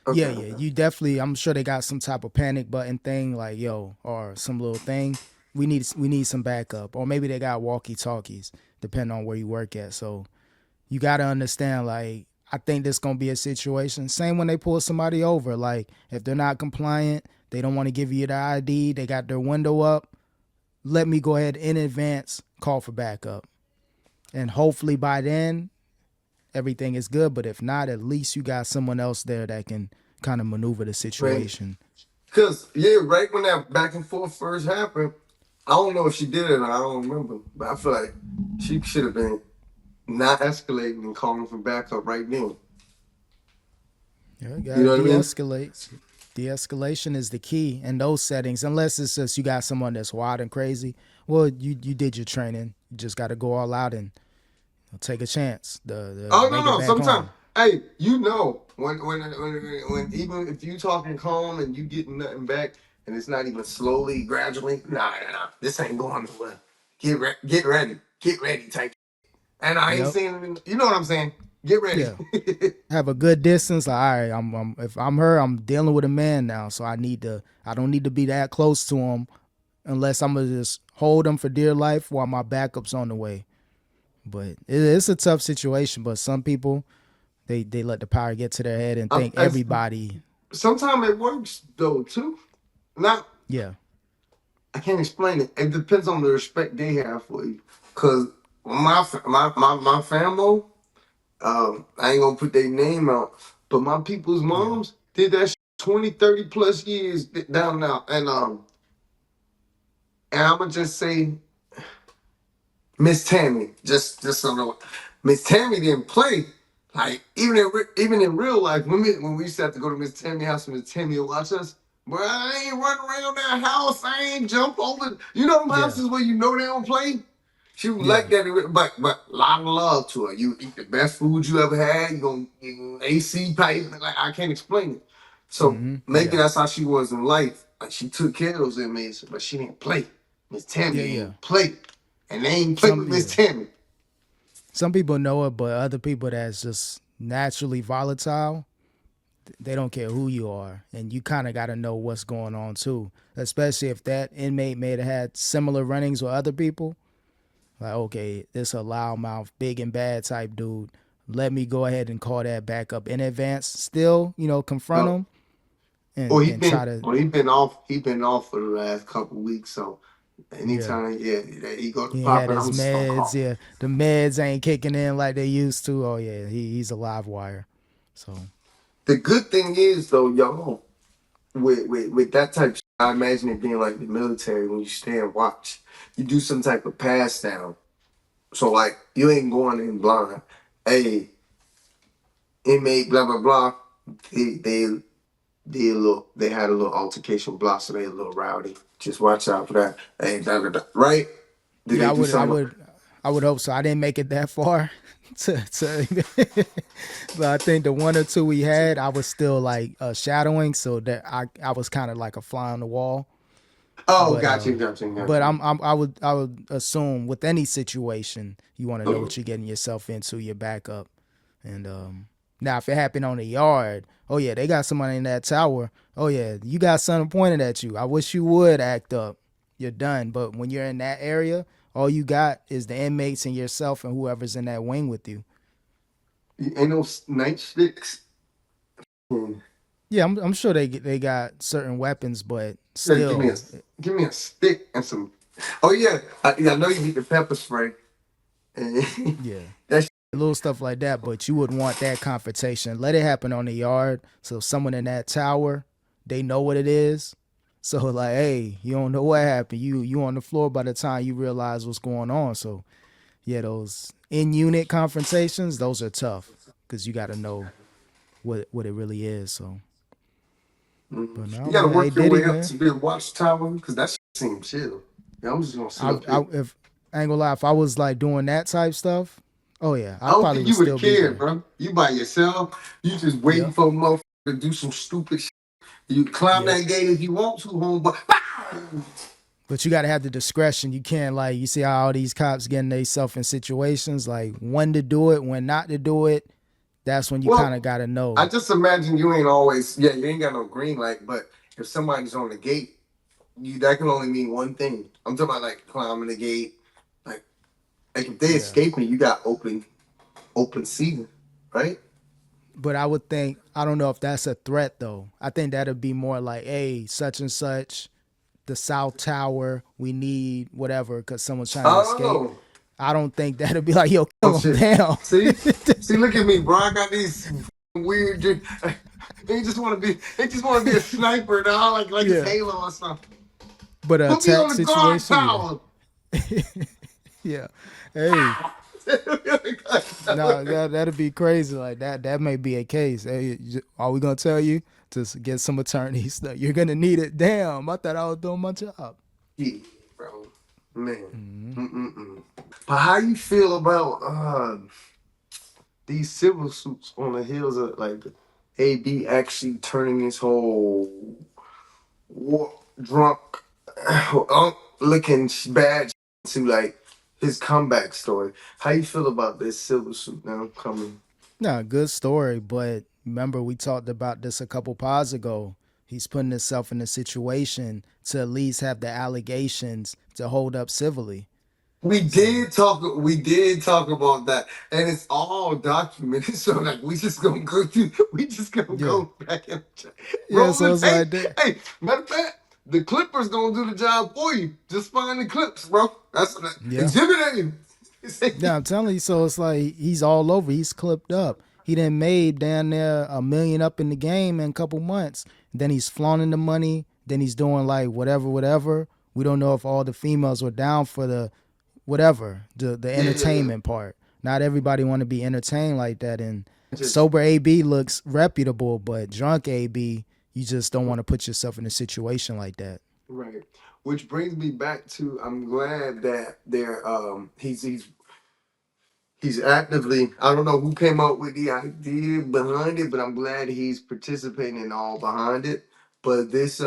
Speaker 1: Okay,
Speaker 2: Yeah, yeah,
Speaker 1: okay.
Speaker 2: you definitely. I'm sure they got some type of panic button thing, like yo, or some little thing. We need some backup, or maybe they got walkie talkies, depending on where you work at. So you got to understand, like, I think this gonna be a situation. Same when they pull somebody over, like if they're not compliant, they don't want to give you the ID, they got their window up. Let me go ahead in advance, call for backup, and hopefully by then everything is good. But if not, at least you got someone else there that can kind of maneuver the
Speaker 1: Right.
Speaker 2: situation.
Speaker 1: Because, yeah, right when that back and forth first happened, I don't know if she did it or not, I don't remember. But I feel like she should have been not escalating and calling for backup right then.
Speaker 2: Yeah, you
Speaker 1: You
Speaker 2: gotta
Speaker 1: know what I mean?
Speaker 2: de-escalate. De-escalation is the key in those settings, unless it's just you got someone that's wild and crazy. Well, you did your training. You just got to go all out and take a chance to
Speaker 1: Oh, no,
Speaker 2: make it
Speaker 1: no.
Speaker 2: back
Speaker 1: Sometimes,
Speaker 2: home.
Speaker 1: hey, you know, when even if you talking calm and you getting nothing back and it's not even slowly, gradually, nah, this ain't going nowhere. Get ready, type. And I ain't
Speaker 2: Yep.
Speaker 1: saying, you know what I'm saying? Get ready.
Speaker 2: Yeah. Have a good distance. Like, all right, if I'm her, I'm dealing with a man now, so I don't need to be that close to him unless I'm gonna just hold him for dear life while my backup's on the way. But it's a tough situation. But some people, they let the power get to their head and think everybody.
Speaker 1: Sometimes it works though too. Not,
Speaker 2: Yeah,
Speaker 1: I can't explain it. It depends on the respect they have for you. Cause my family, I ain't gonna put their name out, but my people's
Speaker 2: yeah,
Speaker 1: moms did that 20, 30 plus years down now. And I'm gonna just say Miss Tammy, just so know, Miss Tammy didn't play. Like even in real life, when we used to have to go to Miss Tammy's house and Miss Tammy would watch us, bro, I ain't run around that house. I ain't jump over. You know them
Speaker 2: yeah,
Speaker 1: houses where you know they don't play. She was
Speaker 2: yeah.
Speaker 1: like that, but a lot of love to her. You eat the best food you ever had. You gonna AC pipe. Like I can't explain it. So maybe
Speaker 2: Yeah,
Speaker 1: that's how she was in life. Like she took care of those inmates, but she didn't play. Miss
Speaker 2: yeah,
Speaker 1: Tammy
Speaker 2: yeah.
Speaker 1: ain't play. And they ain't play with
Speaker 2: Some
Speaker 1: Miss
Speaker 2: yeah.
Speaker 1: Tammy.
Speaker 2: Some people know it, but other people that's just naturally volatile, they don't care who you are, and you kind of got to know what's going on too. Especially if that inmate may have had similar runnings with other people. Like, okay, this a loudmouth, big and bad type dude. Let me go ahead and call that back up in advance. Still, confront
Speaker 1: Uh,
Speaker 2: him and try to,
Speaker 1: he been off for the last couple weeks. So
Speaker 2: yeah.
Speaker 1: anytime, yeah, he go to
Speaker 2: He ain't had
Speaker 1: popping,
Speaker 2: his
Speaker 1: I'm just gonna
Speaker 2: meds.
Speaker 1: call.
Speaker 2: Yeah, the meds ain't kicking in like they used to. Oh yeah, he's a live wire. So
Speaker 1: The good thing is though, y'all, with that type of shit, I imagine it being like the military when you stay and watch. You do some type of pass down. So like you ain't going in blind. Hey, inmate, blah blah blah. They they had a little altercation block, so they a little rowdy. Just watch out for that. Hey, right? Did
Speaker 2: yeah,
Speaker 1: they
Speaker 2: I
Speaker 1: do
Speaker 2: would, I
Speaker 1: something?
Speaker 2: would, I would hope so. I didn't make it that far, but I think the one or two we had, I was still like shadowing, so that I was kind of like a fly on the wall.
Speaker 1: Oh,
Speaker 2: But
Speaker 1: got you,
Speaker 2: uh,
Speaker 1: got you, got
Speaker 2: but
Speaker 1: you.
Speaker 2: I would assume with any situation, you want to know
Speaker 1: Mhm.
Speaker 2: what you're getting yourself into, your backup. And now if it happened on the yard, oh yeah, they got somebody in that tower. Oh yeah, you got something pointed at you. I wish you would act up. You're done. But when you're in that area, all you got is the inmates and yourself and whoever's in that wing with you.
Speaker 1: Ain't no night sticks.
Speaker 2: Yeah, I'm sure they got certain weapons, but
Speaker 1: Yeah,
Speaker 2: still,
Speaker 1: give me a stick and some. Oh yeah, I know you need the pepper spray. And
Speaker 2: yeah,
Speaker 1: that's
Speaker 2: little stuff like that. But you would want that confrontation. Let it happen on the yard, so someone in that tower, they know what it is. So like, hey, you don't know what happened. You on the floor by the time you realize what's going on. So yeah, those in unit confrontations, those are tough because you got to know what it really is. So,
Speaker 1: mhm.
Speaker 2: but
Speaker 1: You
Speaker 2: no,
Speaker 1: got to
Speaker 2: man. Hey,
Speaker 1: work your
Speaker 2: Diddy,
Speaker 1: way up
Speaker 2: man.
Speaker 1: to be a watchtower because that shit seems chill. Yeah, I'm just gonna sit up here.
Speaker 2: If I ain't gonna lie, if I was like doing that type stuff, oh yeah,
Speaker 1: I
Speaker 2: I
Speaker 1: don't
Speaker 2: probably
Speaker 1: think
Speaker 2: would
Speaker 1: you would have
Speaker 2: still be
Speaker 1: cared,
Speaker 2: there.
Speaker 1: bro. You by yourself. You just waiting
Speaker 2: Yep,
Speaker 1: for a motherfucker to do some stupid shit. You climb
Speaker 2: yep.
Speaker 1: that gate if you want to, homeboy.
Speaker 2: But you got to have the discretion. You can't like you see how all these cops getting themselves in situations like when to do it, when not to do it. That's when you kind of
Speaker 1: Well,
Speaker 2: got to
Speaker 1: I
Speaker 2: know.
Speaker 1: just imagine you ain't always. Yeah, you ain't got no green light. But if somebody's on the gate, you that can only mean one thing. I'm talking about like climbing the gate. Like, like if they
Speaker 2: Yeah.
Speaker 1: escaping, you got open season, right?
Speaker 2: But I would think I don't know if that's a threat though. I think that'd be more like, hey, such and such, the South Tower, we need whatever because someone's trying to escape.
Speaker 1: Oh,
Speaker 2: I don't think that'd be like, yo,
Speaker 1: oh
Speaker 2: kill him
Speaker 1: shit.
Speaker 2: down.
Speaker 1: See, look at me, bro. I got these weird. They just want to be. They just want to be a sniper, dog. Like it's
Speaker 2: Yeah.
Speaker 1: Halo or something.
Speaker 2: But a
Speaker 1: Put me
Speaker 2: attack
Speaker 1: on the guard
Speaker 2: situation, yeah.
Speaker 1: tower.
Speaker 2: Yeah. Hey, nah, that'd be crazy. Like that may be a case. Hey, are we gonna tell you to get some attorneys? You're gonna need it. Damn, I thought I was doing my job.
Speaker 1: Yeah, bro. Man. Mm-mm-mm. But how you feel about these civil suits on the heels of like AB actually turning his whole war, drunk, looking bad to like his comeback story? How you feel about this civil suit now coming?
Speaker 2: Nah, good story, but remember we talked about this a couple pods ago. He's putting himself in a situation to at least have the allegations to hold up civilly. So
Speaker 1: We did talk about that, and it's all documented. So like, we just gonna
Speaker 2: yeah,
Speaker 1: go back and check.
Speaker 2: yeah. So
Speaker 1: Rolling.
Speaker 2: it's
Speaker 1: Hey,
Speaker 2: like that.
Speaker 1: hey, matter of fact, the Clippers gonna do the job for you. Just find the clips, bro. That's
Speaker 2: Yeah.
Speaker 1: exhibit A.
Speaker 2: Yeah, I'm telling you. So it's like he's all over. He's clipped up. He done made down there $1 million up in the game in a couple months. Then he's flaunting the money. Then he's doing like whatever. We don't know if all the females were down for the whatever the
Speaker 1: Yeah,
Speaker 2: entertainment part. Not everybody want to be entertained like that. And
Speaker 1: just
Speaker 2: sober AB looks reputable, but drunk AB, you just don't want to put yourself in a situation like that.
Speaker 1: right. Which brings me back to I'm glad that he's actively. I don't know who came up with the idea behind it, but I'm glad he's participating in all behind it. But this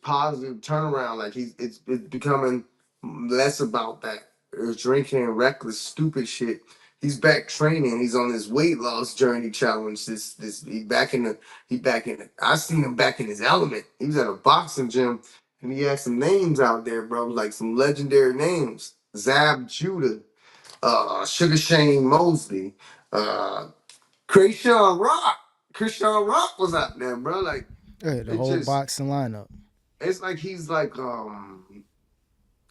Speaker 1: positive turnaround, like it's becoming less about that drinking, reckless, stupid shit. He's back training. He's on his weight loss journey challenge. This he back in the, I seen him back in his element. He was at a boxing gym and he had some names out there, bro, like some legendary names. Zab Judah, Sugar Shane Mosley, uh, Krayshawn Rock. Krayshawn Rock was out there, bro. Like
Speaker 2: Hey, the
Speaker 1: it
Speaker 2: whole
Speaker 1: just,
Speaker 2: boxing lineup.
Speaker 1: it's like he's like,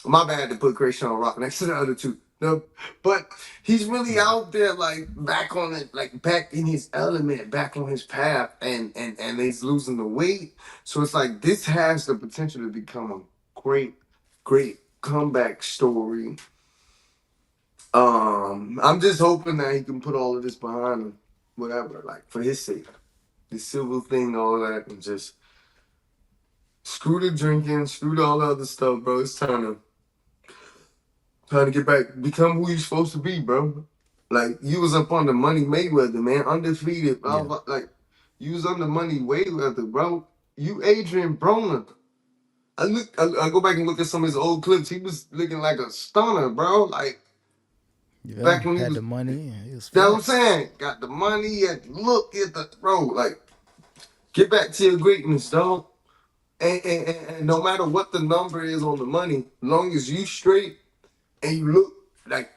Speaker 1: my bad to put Krayshawn Rock next to the other two. No, but he's really
Speaker 2: Yeah.
Speaker 1: out there, like back on it, like back in his element, back on his path, and he's losing the weight. So it's like this has the potential to become a great comeback story. I'm just hoping that he can put all of this behind him, whatever, like for his sake. The civil thing, all that, and just screw the drinking, screw all the other stuff, bro. It's time to get back, become who you supposed to be, bro. Like you was up on the Money Mayweather, man, undefeated, blah
Speaker 2: Yeah.
Speaker 1: blah. Like you was on the Money Mayweather, bro. You Adrien Broner. I go back and look at some of his old clips. He was looking like a stunner, bro. Like
Speaker 2: Yeah.
Speaker 1: back when he
Speaker 2: Had
Speaker 1: was.
Speaker 2: the money. It was
Speaker 1: You know what I'm
Speaker 2: flex.
Speaker 1: saying? Got the money, had the look, get the bro. Like get back to your greatness, dog. And no matter what the number is on the money, long as you straight and you look like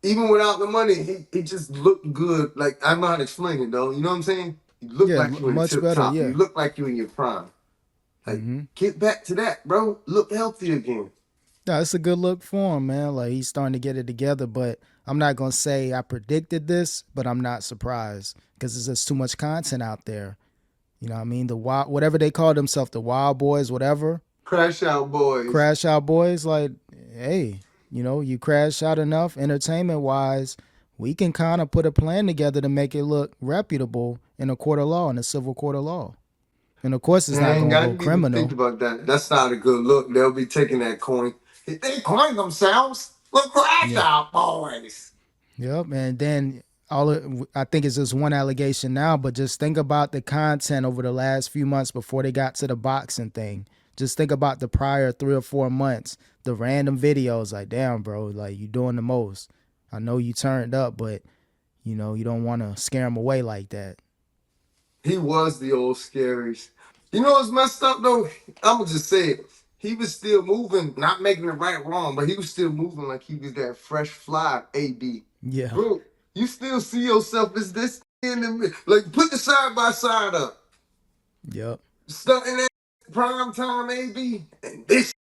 Speaker 1: even without the money, he just looked good. Like I don't know how to explain it though. You know what I'm saying? You look
Speaker 2: Yeah,
Speaker 1: like you in
Speaker 2: much
Speaker 1: tip
Speaker 2: better.
Speaker 1: top. You
Speaker 2: Yeah.
Speaker 1: look like you in your prime. Like,
Speaker 2: Mm-hmm.
Speaker 1: get back to that, bro. Look healthy again.
Speaker 2: Yeah, it's a good look for him, man. Like he's starting to get it together, but I'm not gonna say I predicted this, but I'm not surprised because there's just too much content out there. You know what I mean? The wild, whatever they call themselves, the Wild Boys, whatever,
Speaker 1: Crash out boys.
Speaker 2: Crash Out Boys. Like, hey, you crash out enough, entertainment wise, we can kind of put a plan together to make it look reputable in a court of law, in a civil court of law. And of course, it's
Speaker 1: And I
Speaker 2: not
Speaker 1: ain't
Speaker 2: gonna
Speaker 1: got
Speaker 2: go
Speaker 1: to even think
Speaker 2: criminal.
Speaker 1: about that. That's not a good look. They'll be taking that coin. If they coin themselves, look crash
Speaker 2: Yeah.
Speaker 1: out boys.
Speaker 2: Yep. And then I think it's just one allegation now, but just think about the content over the last few months before they got to the boxing thing. Just think about the prior 3 or 4 months, the random videos. Like, damn, bro, like you doing the most. I know you turned up, but you don't want to scare them away like that.
Speaker 1: He was the old scaries. You know what's messed up though? I'ma just say it. He was still moving, not making it right or wrong, but he was still moving like he was that fresh fly AB.
Speaker 2: Yeah.
Speaker 1: Bro, you still see yourself as this in the like put the side by side up.
Speaker 2: Yep.
Speaker 1: Stunting that prime time AB and this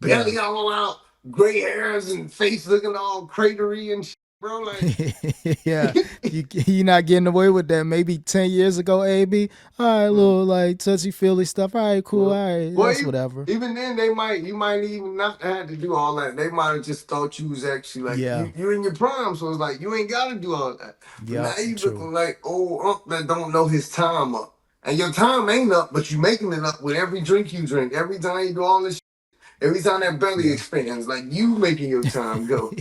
Speaker 2: Yeah.
Speaker 1: belly all out, gray hairs and face looking all cratery and shit, bro. Like
Speaker 2: Yeah, you not getting away with that. Maybe 10 years ago, AB. All right, little like touchy feely stuff. All right, cool.
Speaker 1: well,
Speaker 2: All right,
Speaker 1: well,
Speaker 2: that's whatever.
Speaker 1: even then, you might even not have to do all that. They might have just thought you was actually like
Speaker 2: Yeah.
Speaker 1: you're in your prime, so it's like you ain't got to do all that. But now
Speaker 2: Yep.
Speaker 1: you
Speaker 2: True.
Speaker 1: looking like old unk that don't know his time up, and your time ain't up, but you making it up with every drink you drink, every time you do all this, every time that belly
Speaker 2: Yeah.
Speaker 1: expands, like you making your time go.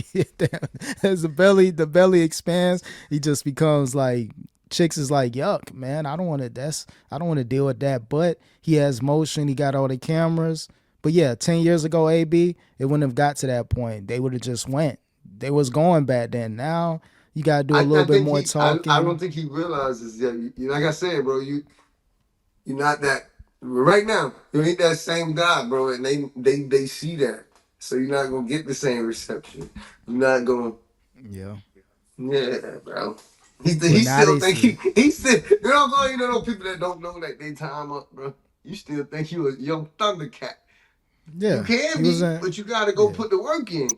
Speaker 2: As the belly expands, he just becomes like chicks is like yuck, man. I don't want to deal with that. But he has motion. He got all the cameras. But yeah, 10 years ago, AB, it wouldn't have got to that point. They would have just went. They was going back then. Now you gotta do a little
Speaker 1: I
Speaker 2: bit
Speaker 1: think
Speaker 2: more
Speaker 1: I
Speaker 2: talking.
Speaker 1: don't think he realizes that. Like I said, bro, you're not that right now. You ain't that same guy, bro, and they see that, so you're not gonna get the same reception. You're not gonna,
Speaker 2: Yeah.
Speaker 1: yeah, bro.
Speaker 2: But
Speaker 1: He
Speaker 2: now
Speaker 1: still
Speaker 2: they
Speaker 1: think
Speaker 2: see.
Speaker 1: he still you know people that don't know that they time up, bro. You still think you a young Thundercat. You
Speaker 2: Yeah. He
Speaker 1: can
Speaker 2: was
Speaker 1: be,
Speaker 2: in.
Speaker 1: but you gotta go
Speaker 2: Yeah.
Speaker 1: put the work in.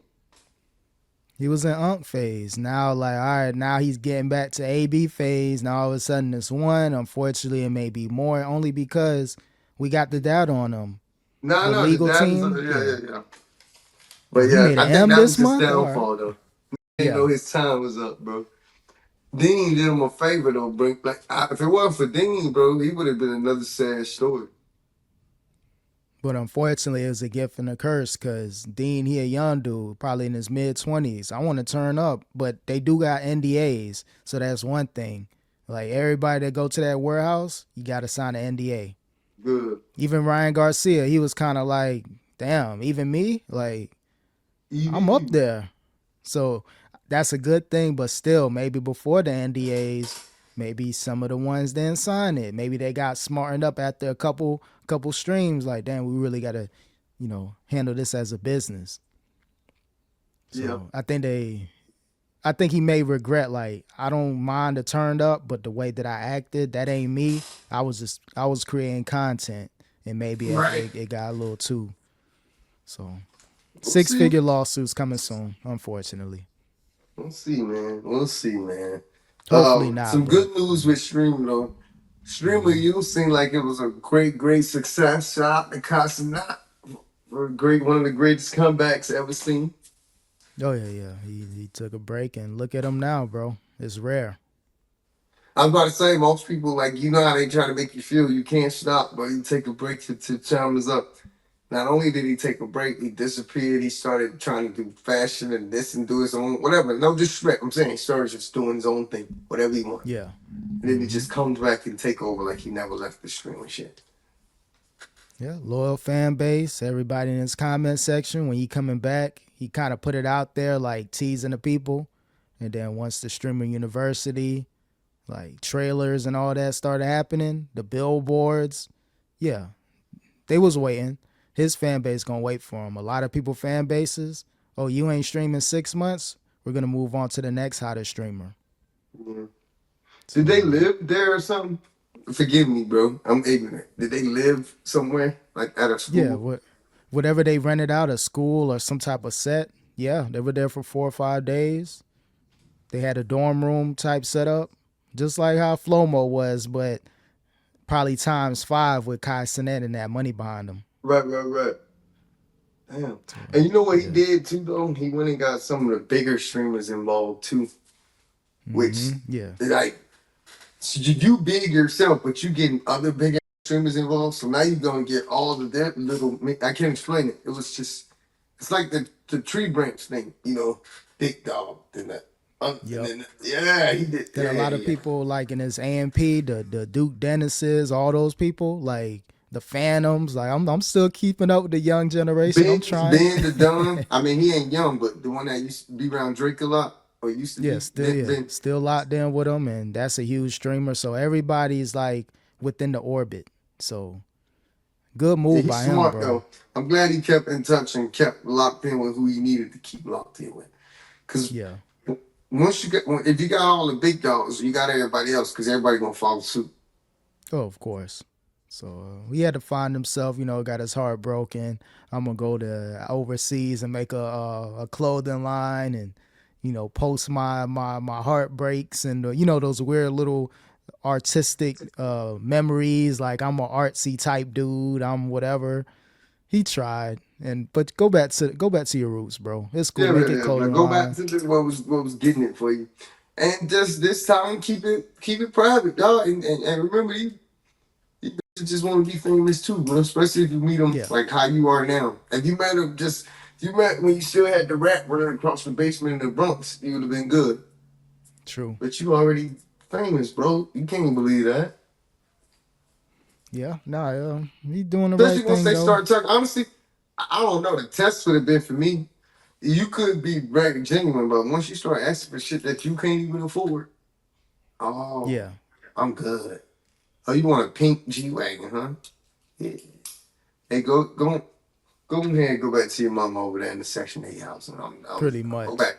Speaker 2: He was in Unk phase. Now, like, all right, now he's getting back to AB phase. Now all of a sudden it's one. Unfortunately, it may be more only because we got the data on him.
Speaker 1: No,
Speaker 2: The
Speaker 1: no, the
Speaker 2: legal
Speaker 1: dad is
Speaker 2: team,
Speaker 1: yeah,
Speaker 2: yeah.
Speaker 1: yeah, yeah. But
Speaker 2: Oh, he
Speaker 1: yeah,
Speaker 2: made an
Speaker 1: I think
Speaker 2: M
Speaker 1: that was
Speaker 2: this
Speaker 1: his
Speaker 2: month. All right.
Speaker 1: downfall though. He didn't
Speaker 2: Yeah.
Speaker 1: know his time was up, bro. Dean did him a favor though, bro. Like if it wasn't for Dean, bro, he would have been another sad story.
Speaker 2: But unfortunately, it was a gift and a curse because Dean, he a young dude, probably in his mid-20s. I want to turn up, but they do got NDAs, so that's one thing. Like everybody that go to that warehouse, you got to sign an NDA.
Speaker 1: Good.
Speaker 2: Even Ryan Garcia, he was kind of like, damn, even me, like I'm up
Speaker 1: EVP.
Speaker 2: there. So that's a good thing, but still, maybe before the NDAs, maybe some of the ones didn't sign it. Maybe they got smartened up after a couple streams. Like, damn, we really gotta, handle this as a business.
Speaker 1: Yeah.
Speaker 2: So I think he may regret. Like, I don't mind the turned up, but the way that I acted, that ain't me. I was creating content, and maybe
Speaker 1: Right.
Speaker 2: it got a little too. So
Speaker 1: We'll see.
Speaker 2: 6-figure lawsuits coming soon, unfortunately.
Speaker 1: We'll see, man. We'll see, man.
Speaker 2: Hopefully not,
Speaker 1: Some
Speaker 2: but
Speaker 1: good news with Stream though. Streamer, you seemed like it was a great success. Shout out to Cenat for one of the greatest comebacks ever seen.
Speaker 2: oh yeah. He took a break and look at him now, bro. It's rare.
Speaker 1: I was about to say, most people, like, you know how they try to make you feel you can't stop, but you take a break to challenge us up. Not only did he take a break, he disappeared. He started trying to do fashion and this and do his own, whatever. No disrespect. I'm saying he started just doing his own thing, whatever he wanted.
Speaker 2: Yeah.
Speaker 1: And then he just comes back and take over like he never left the stream and shit.
Speaker 2: Yeah. Loyal fan base. Everybody in his comment section, when he coming back, he kind of put it out there like teasing the people. And then once the streamer university, like trailers and all that started happening, the billboards, yeah, they was waiting. His fan base gonna wait for him. A lot of people fan bases, oh, you ain't streaming 6 months, we're gonna move on to the next hottest streamer.
Speaker 1: Yeah. Did
Speaker 2: So
Speaker 1: they live there or something? Forgive me, bro. I'm ignorant. Did they live somewhere like at a
Speaker 2: yeah,
Speaker 1: school?
Speaker 2: whatever they rented out, a school or some type of set. Yeah, they were there for 4 or 5 days. They had a dorm room type setup, just like how Flomo was, but probably times five with Kai Cenat and that money behind him.
Speaker 1: Right, right, right. Damn.
Speaker 2: So
Speaker 1: And you know what he
Speaker 2: yeah,
Speaker 1: did too, though? He went and got some of the bigger streamers involved too, which
Speaker 2: yeah,
Speaker 1: like so you big yourself, but you getting other big ass streamers involved. So now you're gonna get all of that little. I can't explain it. It was just it's like the tree branch thing, you know, big dog, then that. And
Speaker 2: yep.
Speaker 1: then yeah, he did.
Speaker 2: Then a
Speaker 1: Yeah,
Speaker 2: lot of
Speaker 1: yeah.
Speaker 2: people like in his AMP, the Duke Dennises, all those people, like the Phantoms. Like I'm still keeping up with the young generation. I'm trying.
Speaker 1: Ben the Don. I mean, he ain't young, but the one that used to be around Drake a lot, or used to be Ben.
Speaker 2: Still locked in with them, and that's a huge streamer. So everybody's like within the orbit. So good
Speaker 1: Yeah,
Speaker 2: move
Speaker 1: he's
Speaker 2: by him,
Speaker 1: smart
Speaker 2: bro.
Speaker 1: though. I'm glad he kept in touch and kept locked in with who he needed to keep locked in with. Cause
Speaker 2: Yeah.
Speaker 1: once you get, if you got all the big dogs, you got everybody else. Cause everybody gonna follow suit.
Speaker 2: Oh, of course. So he had to find himself, got his heart broken. I'm gonna go to overseas and make a clothing line and post my heartbreaks and those weird little artistic memories. Like I'm a artsy type dude. I'm whatever. He tried, but go back to your roots, bro. It's cool.
Speaker 1: Yeah,
Speaker 2: Make
Speaker 1: yeah,
Speaker 2: it
Speaker 1: yeah. Now
Speaker 2: clothing
Speaker 1: go back
Speaker 2: line.
Speaker 1: to what was getting it for you, and just this time keep it private, dog. And remember, you just want to be famous too, bro. Especially if you meet them
Speaker 2: Yeah,
Speaker 1: like how you are now. If you met him you met when you still had the rap running across the basement in the Bronx, you would have been good.
Speaker 2: true.
Speaker 1: But you already famous, bro. You can't believe that.
Speaker 2: Yeah, nah, he doing the
Speaker 1: Especially
Speaker 2: right
Speaker 1: once
Speaker 2: thing
Speaker 1: they
Speaker 2: though.
Speaker 1: start talking. Honestly, I don't know. The test would have been for me. You could be very genuine, but once you start asking for shit that you can't even afford, oh,
Speaker 2: Yeah,
Speaker 1: I'm good. Oh, you want a pink G wagon, huh? Yeah. Hey, go ahead and go back to your mama over there in the Section 8 house. And
Speaker 2: pretty
Speaker 1: go
Speaker 2: much.
Speaker 1: back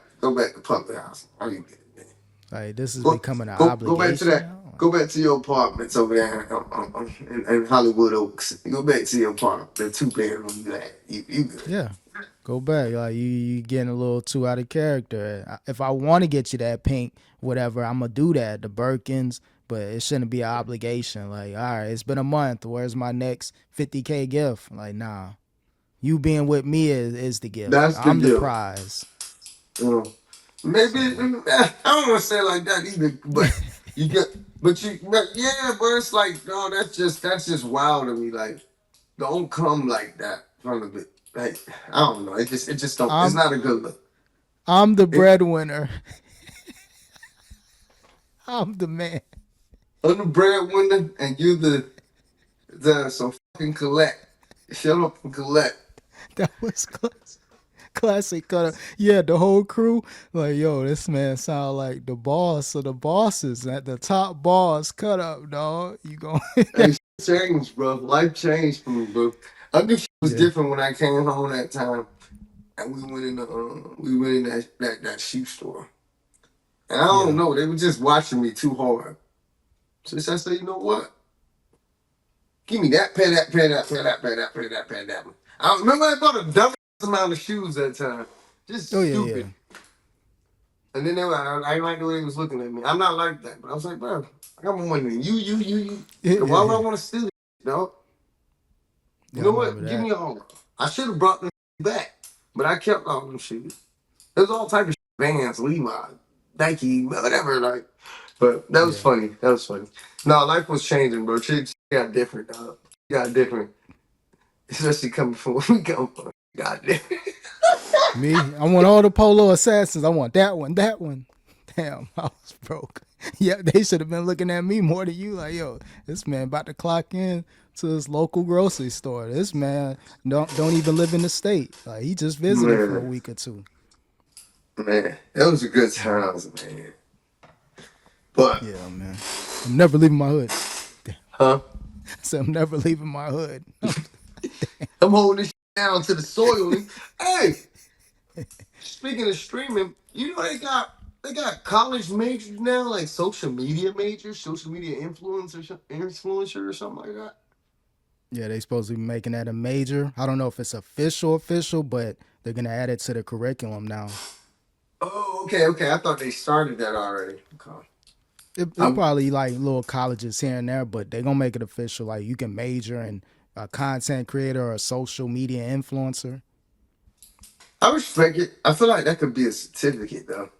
Speaker 1: to public house. I didn't get it, man.
Speaker 2: Like this is
Speaker 1: Go,
Speaker 2: becoming an
Speaker 1: go back to
Speaker 2: obligation
Speaker 1: that.
Speaker 2: now.
Speaker 1: Go back to your apartments over there in Hollywood Oaks. Go back to your apartment, the 2 bedroom you had. You good.
Speaker 2: Yeah, go back. Like you getting a little too out of character. If I want to get you that pink, whatever, I'm gonna do that. The Birkins, but it shouldn't be an obligation. Like, all right, it's been a month. Where's my next 50K gift? Like, nah. You being with me is the gift.
Speaker 1: That's the
Speaker 2: I'm the
Speaker 1: deal.
Speaker 2: prize.
Speaker 1: Uh, maybe
Speaker 2: So
Speaker 1: I don't want to say it like that either, but you get, but yeah, but it's like, no, that's just wild to me. Like, don't come like that from the bit. Like, I don't know. It just don't. It's
Speaker 2: I'm
Speaker 1: not a good look.
Speaker 2: I'm the
Speaker 1: It,
Speaker 2: breadwinner. I'm the man.
Speaker 1: I'm the breadwinner, and you the so fucking collect. Shut up and collect.
Speaker 2: That was classic cut. Yeah, the whole crew. Like, yo, this man sound like the boss of the bosses at the top boss. Cut up, dog. You going?
Speaker 1: Hey, shit changed, bro. Life changed for me, bro. I knew shit was
Speaker 2: Yeah,
Speaker 1: different when I came home that time, and we went in that shoe store. And I don't
Speaker 2: yeah,
Speaker 1: know, they were just watching me too hard. So I said, you know what? Give me that, pay that, pay that, pay that, pay that, pay that, pay that. I remember I bought a dumb amount of shoes that time.
Speaker 2: oh
Speaker 1: Just
Speaker 2: yeah, yeah,
Speaker 1: stupid. And then I didn't like the way they was looking at me. I'm not like that. But I was like, bro, I got more money than you.
Speaker 2: yeah, yeah,
Speaker 1: Why would I
Speaker 2: yeah.
Speaker 1: want to steal it, dog? You
Speaker 2: Yeah, I
Speaker 1: know
Speaker 2: remember
Speaker 1: what? Give
Speaker 2: that.
Speaker 1: me all of them. I should have brought them back. But I kept all them shoes. There's all type of shit. Vans, Levi, Nike, whatever. Like, but that was
Speaker 2: Yeah,
Speaker 1: funny. That was funny. No, life was changing, bro. She got different, dog. She got different. Especially coming from where we come from. Got different.
Speaker 2: me. I want all the Polo Assassins. I want that one. That one. Damn, I was broke. Yeah, they should have been looking at me more than you. Like, yo, this man about to clock in to his local grocery store. This man don't even live in the state. Like, he just visited for a
Speaker 1: Man,
Speaker 2: week or two.
Speaker 1: man. That was a good times, man. But,
Speaker 2: Yeah, man. I'm never leaving my hood.
Speaker 1: huh?
Speaker 2: So I'm never leaving my hood.
Speaker 1: I'm holding this shit down to the soil. Hey, speaking of streaming, you know they got They got college majors now, like social media majors, social media influencer or something like that.
Speaker 2: Yeah, they supposed to be making that a major. I don't know if it's official, but they're gonna add it to the curriculum now.
Speaker 1: Oh, okay, okay. I thought they started that already. Okay.
Speaker 2: It
Speaker 1: I'm,
Speaker 2: probably like little colleges here and there, but they're gonna make it official. Like you can major in a content creator or a social media influencer.
Speaker 1: I respect it. I feel like that could be a certificate though.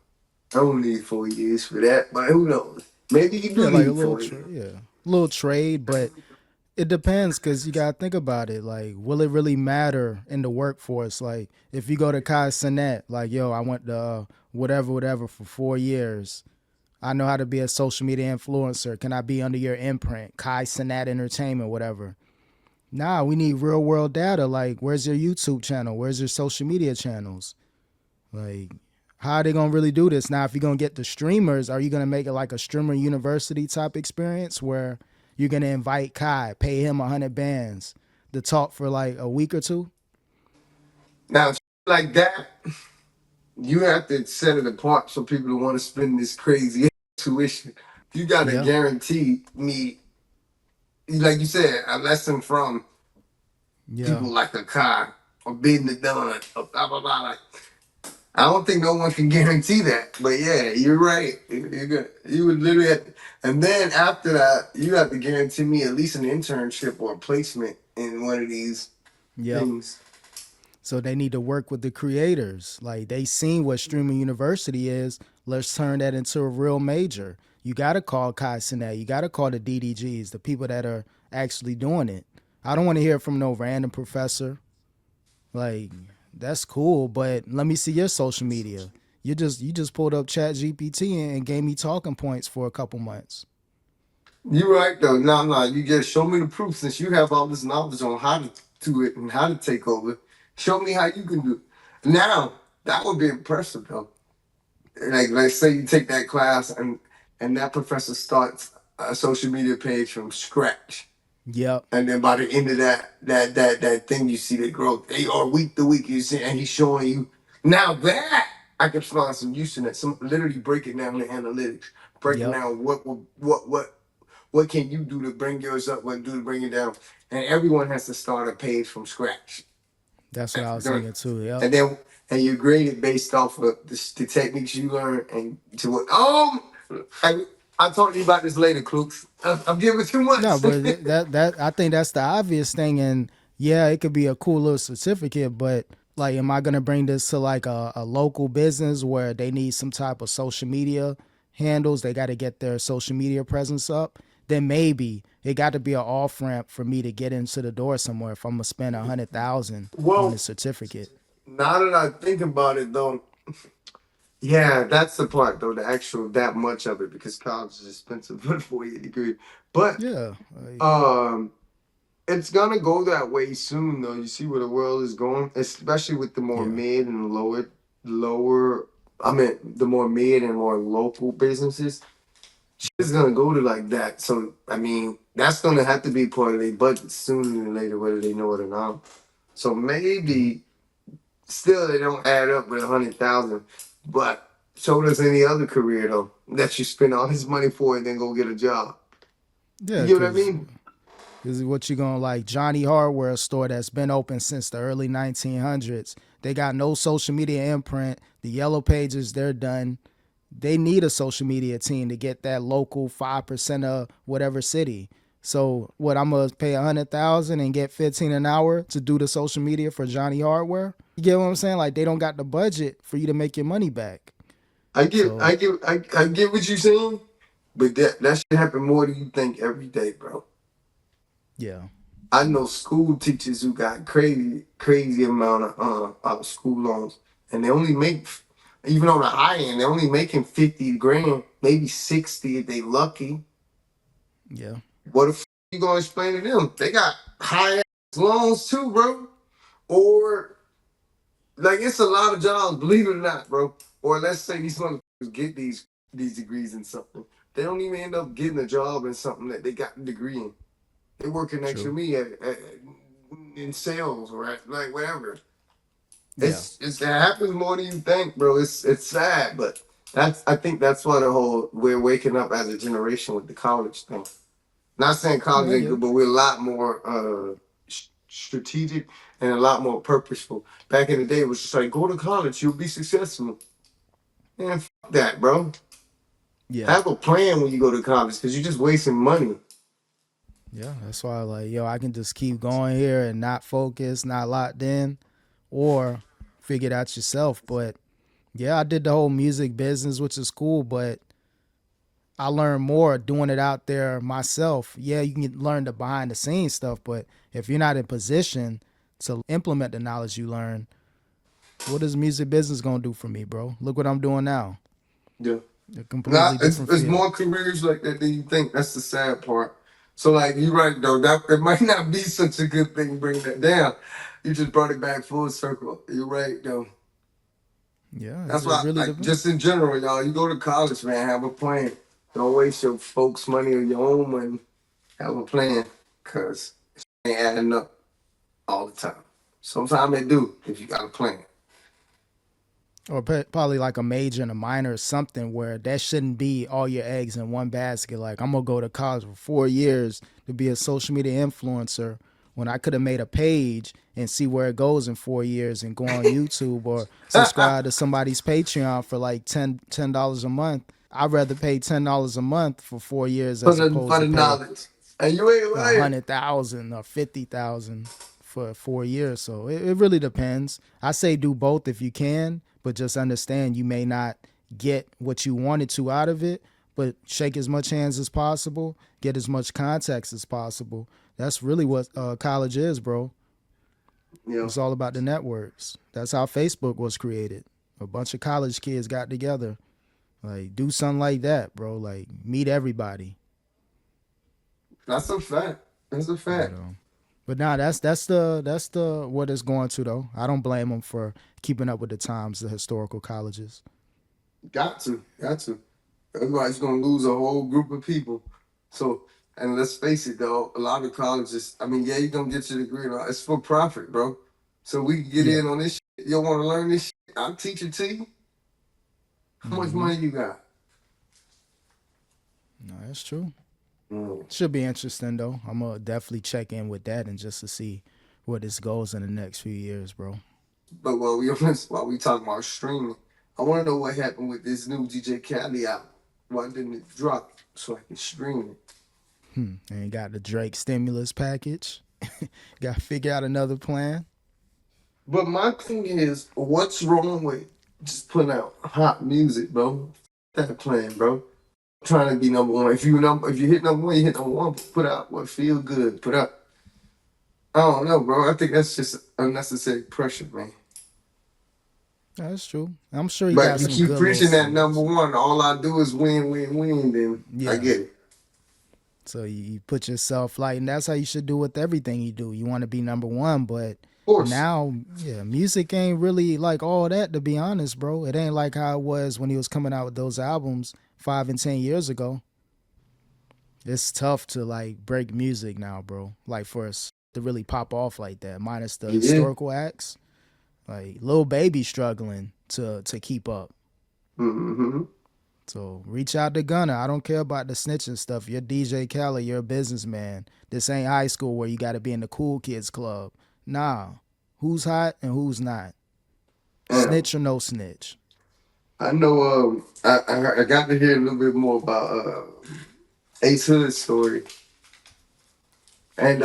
Speaker 1: I don't need 4 years for that, but who knows? Maybe you
Speaker 2: Yeah,
Speaker 1: do
Speaker 2: like a
Speaker 1: need
Speaker 2: little
Speaker 1: 4 years.
Speaker 2: little trade, but it depends because you gotta think about it. Like, will it really matter in the workforce? Like, if you go to Cenat, like, yo, I went to whatever for 4 years. I know how to be a social media influencer. Can I be under your imprint? Cenat Entertainment, whatever. Nah, we need real world data. Like, where's your YouTube channel? Where's your social media channels? Like, how are they gonna really do this? Now, if you're gonna get the streamers, are you gonna make it like a streamer university type experience where you're gonna invite pay him 100 bands to talk for like a week or two?
Speaker 1: Now, like that, you have to set it apart so people don't want to spend this crazy tuition. You got to
Speaker 2: Yeah,
Speaker 1: guarantee me, like you said, a lesson from
Speaker 2: yeah,
Speaker 1: people like a car or bidding the done or blah blah blah. Like, I don't think no one can guarantee that. But yeah, you're right. You would literally have to, and then after that, you have to guarantee me at least an internship or a placement in one of these
Speaker 2: yep.
Speaker 1: things.
Speaker 2: So they need to work with the creators. Like they seen what streaming university is. Let's turn that into a real major. You gotta call Cenat. You gotta call the DDGs, the people that are actually doing it. I don't want to hear from no random professor. Like that's cool, but let me see your social media. You just pulled up Chat GPT and gave me talking points for a couple months.
Speaker 1: You're right though. No, no, you just show me the proof since you have all this knowledge on how to do it and how to take over. Show me how you can do it. Now that would be impressive though. Like say you take that class and that professor starts a social media page from scratch.
Speaker 2: Yep,
Speaker 1: And then by the end of that thing, you see the growth. They are week to week. You see, and he's showing you now that I can find some use in it. Some literally breaking down the analytics, breaking
Speaker 2: yep.
Speaker 1: down what can you do to bring yours up, what do to bring it down, and everyone has to start a page from scratch.
Speaker 2: That's what I was thinking too. Yep.
Speaker 1: And then and you grade it based off of the techniques you learn and to what. I, I'll talk to you about this later, Klooks. I'm giving too
Speaker 2: No,
Speaker 1: much.
Speaker 2: but that I think that's the obvious thing, and yeah, it could be a cool little certificate, but like, am I gonna bring this to like a local business where they need some type of social media handles? They got to get their social media presence up. Then maybe it got to be an off ramp for me to get into the door somewhere. If I'm gonna spend 100,000 on a
Speaker 1: Well,
Speaker 2: certificate,
Speaker 1: now that I think about it, though, yeah, that's the part, though, the actual that much of it, because college is expensive for a 4 year degree. But
Speaker 2: yeah, like,
Speaker 1: um, it's gonna go that way soon, though. You see where the world is going, especially with the more
Speaker 2: yeah,
Speaker 1: mid and lower. I mean, the more mid and more local businesses. It's gonna go to like that. So I mean, that's gonna have to be part of their budget sooner than later, whether they know it or not. So
Speaker 2: yeah,
Speaker 1: maybe still they don't add up with 100,000. But so does any other career though that you spend all this money for and then go get a job. You
Speaker 2: yeah,
Speaker 1: get what I
Speaker 2: because
Speaker 1: mean?
Speaker 2: this is what you gonna like Johnny Hardware store that's been open since the early 1900s. They got no social media imprint. The yellow pages, they're done. They need a social media team to get that local 5% of whatever city. So what, I'm gonna pay 100,000 and get 15 an hour to do the social media for Johnny Hardware? You get what I'm saying? Like they don't got the budget for you to make your money back.
Speaker 1: I get,
Speaker 2: So
Speaker 1: I get, I get what you're saying, but that should happen more than you think every day, bro.
Speaker 2: yeah,
Speaker 1: I know school teachers who got crazy amount of school loans, and they only make, even on the high end, they're only making 50 grand, maybe 60 if they lucky.
Speaker 2: yeah,
Speaker 1: What the you gonna explain to them? They got high ass loans too, bro. Or like it's a lot of jobs, believe it or not, bro. Or let's say these motherfuckers get these degrees in something, they don't even end up getting a job in something that they got a degree in. They working next to
Speaker 2: true.
Speaker 1: me in sales or whatever.
Speaker 2: Yeah,
Speaker 1: It happens more than you think, bro. It's sad, but I think that's why the whole we're waking up as a generation with the college thing. Not saying college
Speaker 2: Yeah,
Speaker 1: ain't
Speaker 2: yeah.
Speaker 1: good, but we're a lot more strategic and a lot more purposeful. Back in the day, it was just like, go to college, you'll be successful. Man, fuck that, bro.
Speaker 2: Yeah.
Speaker 1: Have a plan when you go to college because you're just wasting money.
Speaker 2: Yeah. That's why, like, yo, I can just keep going here and not focus, not locked in, or figure it out yourself. But yeah, I did the whole music business, which is cool, but I learned more doing it out there myself. Yeah, you can learn the behind the scenes stuff, but if you're not in position to implement the knowledge you learn, what is music business gonna do for me, bro? Look what I'm doing now.
Speaker 1: Yeah.
Speaker 2: A
Speaker 1: Nah,
Speaker 2: completely different
Speaker 1: it's
Speaker 2: field.
Speaker 1: more careers like that than you think. That's the sad part. So like you're right though, that it might not be such a good thing bringing that down. You just brought it back full circle. You're right though.
Speaker 2: Yeah,
Speaker 1: That's
Speaker 2: it
Speaker 1: why
Speaker 2: really
Speaker 1: like
Speaker 2: depends.
Speaker 1: just in general, y'all, you go to college, man, have a plan. Don't waste your folks' money or your own money. Have a plan. Cause it ain't adding up all the time. Sometimes they do if you got a plan.
Speaker 2: Or probably like a major and a minor or something where that shouldn't be all your eggs in one basket. Like, I'm gonna go to college for 4 years to be a social media influencer when I could have made a page and see where it goes in 4 years and go on YouTube or subscribe to somebody's Patreon for like $10 a month. I'd rather pay $10 a month for 4 years
Speaker 1: for
Speaker 2: as
Speaker 1: for
Speaker 2: opposed to
Speaker 1: the
Speaker 2: pay
Speaker 1: knowledge. And you ain't
Speaker 2: a
Speaker 1: lying.
Speaker 2: 100,000 or 50,000 for 4 years. So it really depends. I say do both if you can, but just understand you may not get what you wanted to out of it. But shake as much hands as possible, get as much context as possible. That's really what college is, bro.
Speaker 1: Yeah.
Speaker 2: It's all about the networks. That's how Facebook was created. A bunch of college kids got together. Like, do something like that, bro. Like, meet everybody.
Speaker 1: That's a fact. That's a
Speaker 2: But
Speaker 1: fact.
Speaker 2: But nah, that's the what it's going to though. I don't blame them for keeping up with the times, the historical colleges.
Speaker 1: Got to. Got to. Everybody's gonna lose a whole group of people. So, and let's face it, though, a lot of colleges. I mean, yeah, you're gonna get your degree, and all, it's for profit, bro. So we can get
Speaker 2: Yeah.
Speaker 1: in on this. Shit. You want to learn this? Shit? I'll teach it to you. How much
Speaker 2: Mm-hmm.
Speaker 1: money you got?
Speaker 2: No, that's true.
Speaker 1: Mm.
Speaker 2: Should be interesting though. I'm gonna definitely check in with that and just to see where this goes in the next few years, bro.
Speaker 1: But while we talking about streaming, I want to know what happened with this new DJ Khaled album. Why didn't it drop so I can stream it?
Speaker 2: And got the Drake stimulus package. Got to figure out another plan.
Speaker 1: But my thing is, what's wrong with just putting out hot music, bro? That plan, bro. Trying to be number one. If you hit number one, you hit number one. But put out what feel good. Put out. I don't know, bro. I think that's just unnecessary pressure, man.
Speaker 2: That's true. I'm sure he
Speaker 1: But
Speaker 2: got
Speaker 1: you
Speaker 2: some
Speaker 1: keep
Speaker 2: good little
Speaker 1: preaching that number
Speaker 2: singles.
Speaker 1: one. All I do is win, win, win. Then I
Speaker 2: Yeah.
Speaker 1: get it.
Speaker 2: So you put yourself like, and that's how you should do with everything you do. You want to be number one, but
Speaker 1: Of course.
Speaker 2: now, yeah, music ain't really like all that, to be honest, bro. It ain't like how it was when he was coming out with those albums 5 and 10 years ago. It's tough to like break music now, bro. Like for us to really pop off like that, minus the
Speaker 1: Yeah.
Speaker 2: historical acts. Like Lil Baby struggling to keep up.
Speaker 1: Mm-hmm.
Speaker 2: So reach out to Gunna. I don't care about the snitching stuff. You're DJ Khaled. You're a businessman. This ain't high school where you got to be in the cool kids club. Nah. Who's hot and who's not?
Speaker 1: Damn.
Speaker 2: Snitch or no snitch?
Speaker 1: I know. I got to hear a little bit more about Ace Hood's story, and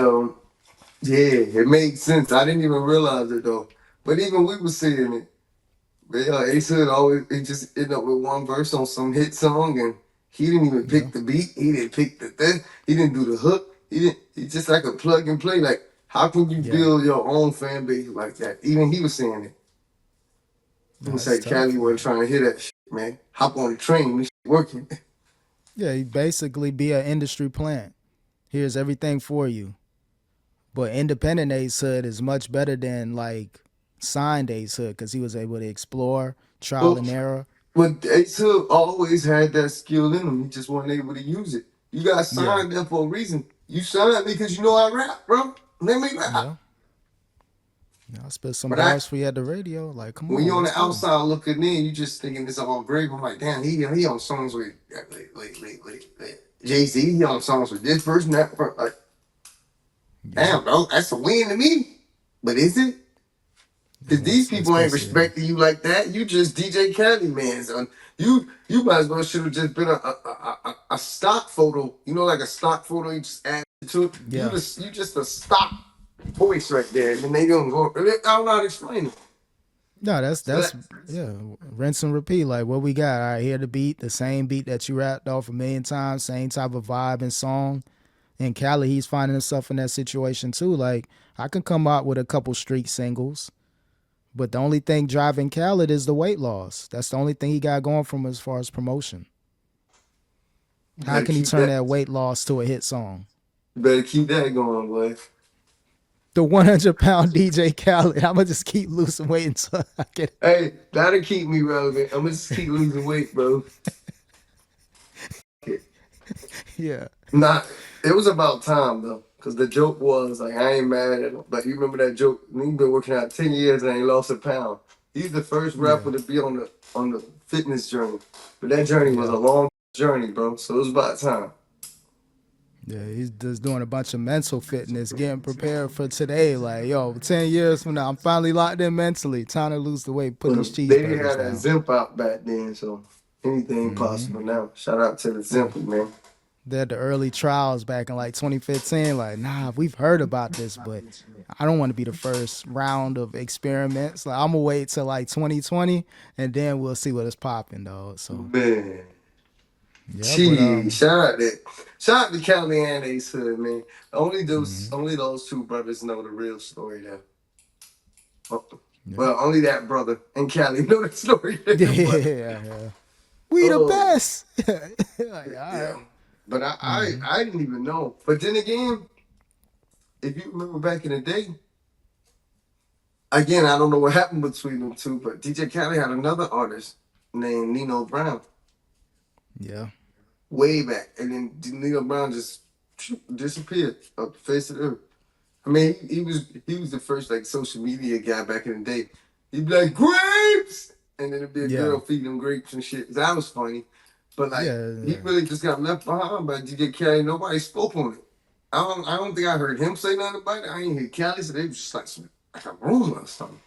Speaker 1: yeah, it made sense. I didn't even realize it though. But even we were seeing it. But yeah, Ace Hood always it just ended up with one verse on some hit song, and he didn't even
Speaker 2: Yeah.
Speaker 1: pick the beat. He didn't pick the thing. He didn't do the hook. He didn't. He just like a plug and play. Like how can you
Speaker 2: Yeah.
Speaker 1: build your own fan base like that? Even he was saying it. He
Speaker 2: Nah,
Speaker 1: was
Speaker 2: it's
Speaker 1: like Cali
Speaker 2: tough.
Speaker 1: wasn't trying to hear that shit, man. Hop on the train. This shit working.
Speaker 2: Yeah, you basically be an industry plant. Here's everything for you. But independent Ace Hood is much better than like signed Ace Hood because he was able to explore, trial
Speaker 1: But
Speaker 2: and error.
Speaker 1: but Ace Hood always had that skill in him. He just wasn't able to use it. You got
Speaker 2: Yeah.
Speaker 1: signed there for a reason. You signed me because you know I rap, bro. Let me rap.
Speaker 2: Yeah. I spit some
Speaker 1: But I
Speaker 2: bars for you at the radio. Like, come
Speaker 1: when
Speaker 2: on,
Speaker 1: you're on
Speaker 2: let's
Speaker 1: the
Speaker 2: go.
Speaker 1: outside looking in, you just thinking it's all great. I'm like, damn, he on songs with Jay Z. He on songs with this person, that person. Like,
Speaker 2: Yeah,
Speaker 1: damn, bro, that's a win to me. But is it? Cause these people ain't
Speaker 2: especially
Speaker 1: respecting you like that. You just DJ Khaled, man. Son. You might as well should have just been a stock photo. You know, like a stock photo. You just add to it.
Speaker 2: yeah.
Speaker 1: You just a stock voice right there, and then they don't go. I don't know how to explain it.
Speaker 2: No, that's
Speaker 1: So that
Speaker 2: yeah. Rinse and repeat. Like what we got. All right, here the beat, the same beat that you rapped off a million times, same type of vibe and song. And Cali, he's finding himself in that situation too. Like I can come out with a couple street singles, but the only thing driving Khaled is the weight loss. That's the only thing he got going from as far as promotion.
Speaker 1: you
Speaker 2: How
Speaker 1: better
Speaker 2: can he
Speaker 1: keep
Speaker 2: turn
Speaker 1: that.
Speaker 2: that weight loss to a hit song?
Speaker 1: You better keep that going, boy.
Speaker 2: The 100-pound DJ Khaled. I'm gonna just keep losing weight until I get.
Speaker 1: Hey, that'll keep me relevant. I'm gonna just keep losing weight, bro.
Speaker 2: Yeah,
Speaker 1: Not. It was about time though, cause the joke was like I ain't mad at him. But you remember that joke? He's been working out 10 years and ain't lost a pound. He's the first
Speaker 2: yeah,
Speaker 1: rapper to be on the fitness journey. But that journey was
Speaker 2: yeah,
Speaker 1: a long journey, bro. So it was about time.
Speaker 2: yeah. He's just doing a bunch of mental fitness, getting prepared for today. Like, yo, 10 years from now, I'm finally locked in mentally. Time to lose the weight, put these
Speaker 1: They didn't
Speaker 2: cheeseburgers
Speaker 1: have that
Speaker 2: down.
Speaker 1: Zimp out back then, so anything
Speaker 2: Mm-hmm.
Speaker 1: possible now. Shout out to the
Speaker 2: Yeah.
Speaker 1: Zimp, man.
Speaker 2: They had the early trials back in like 2015. Like, nah, we've heard about this, but I don't want to be the first round of experiments. Like, I'm gonna wait till like 2020, and then we'll see what is popping, though. So,
Speaker 1: Man.
Speaker 2: yeah, but
Speaker 1: Gee, shout out to Cali and Ace Hood, man.
Speaker 2: mhm.
Speaker 1: Only those two brothers know the real story there.
Speaker 2: Yeah,
Speaker 1: Well, only that brother and Cali know the story
Speaker 2: yeah,
Speaker 1: there. But
Speaker 2: yeah. We the
Speaker 1: oh
Speaker 2: best. Like, all right.
Speaker 1: yeah. But
Speaker 2: Mm-hmm.
Speaker 1: I didn't even know. But then again, if you remember back in the day, again, I don't know what happened between them two, but DJ Khaled had another artist named Nino Brown
Speaker 2: Yeah,
Speaker 1: way back. And then Nino Brown just disappeared off the face of the earth. I mean, he was the first like social media guy back in the day. He'd be like grapes, and then it'd be a
Speaker 2: yeah,
Speaker 1: girl feeding him grapes and shit. That was funny, but like
Speaker 2: yeah,
Speaker 1: he
Speaker 2: yeah.
Speaker 1: really just got left behind by DJ Khaled. Nobody spoke on it. I don't think I heard him say nothing about it. I ain't hear Khaled, so they was just like a rumor or something.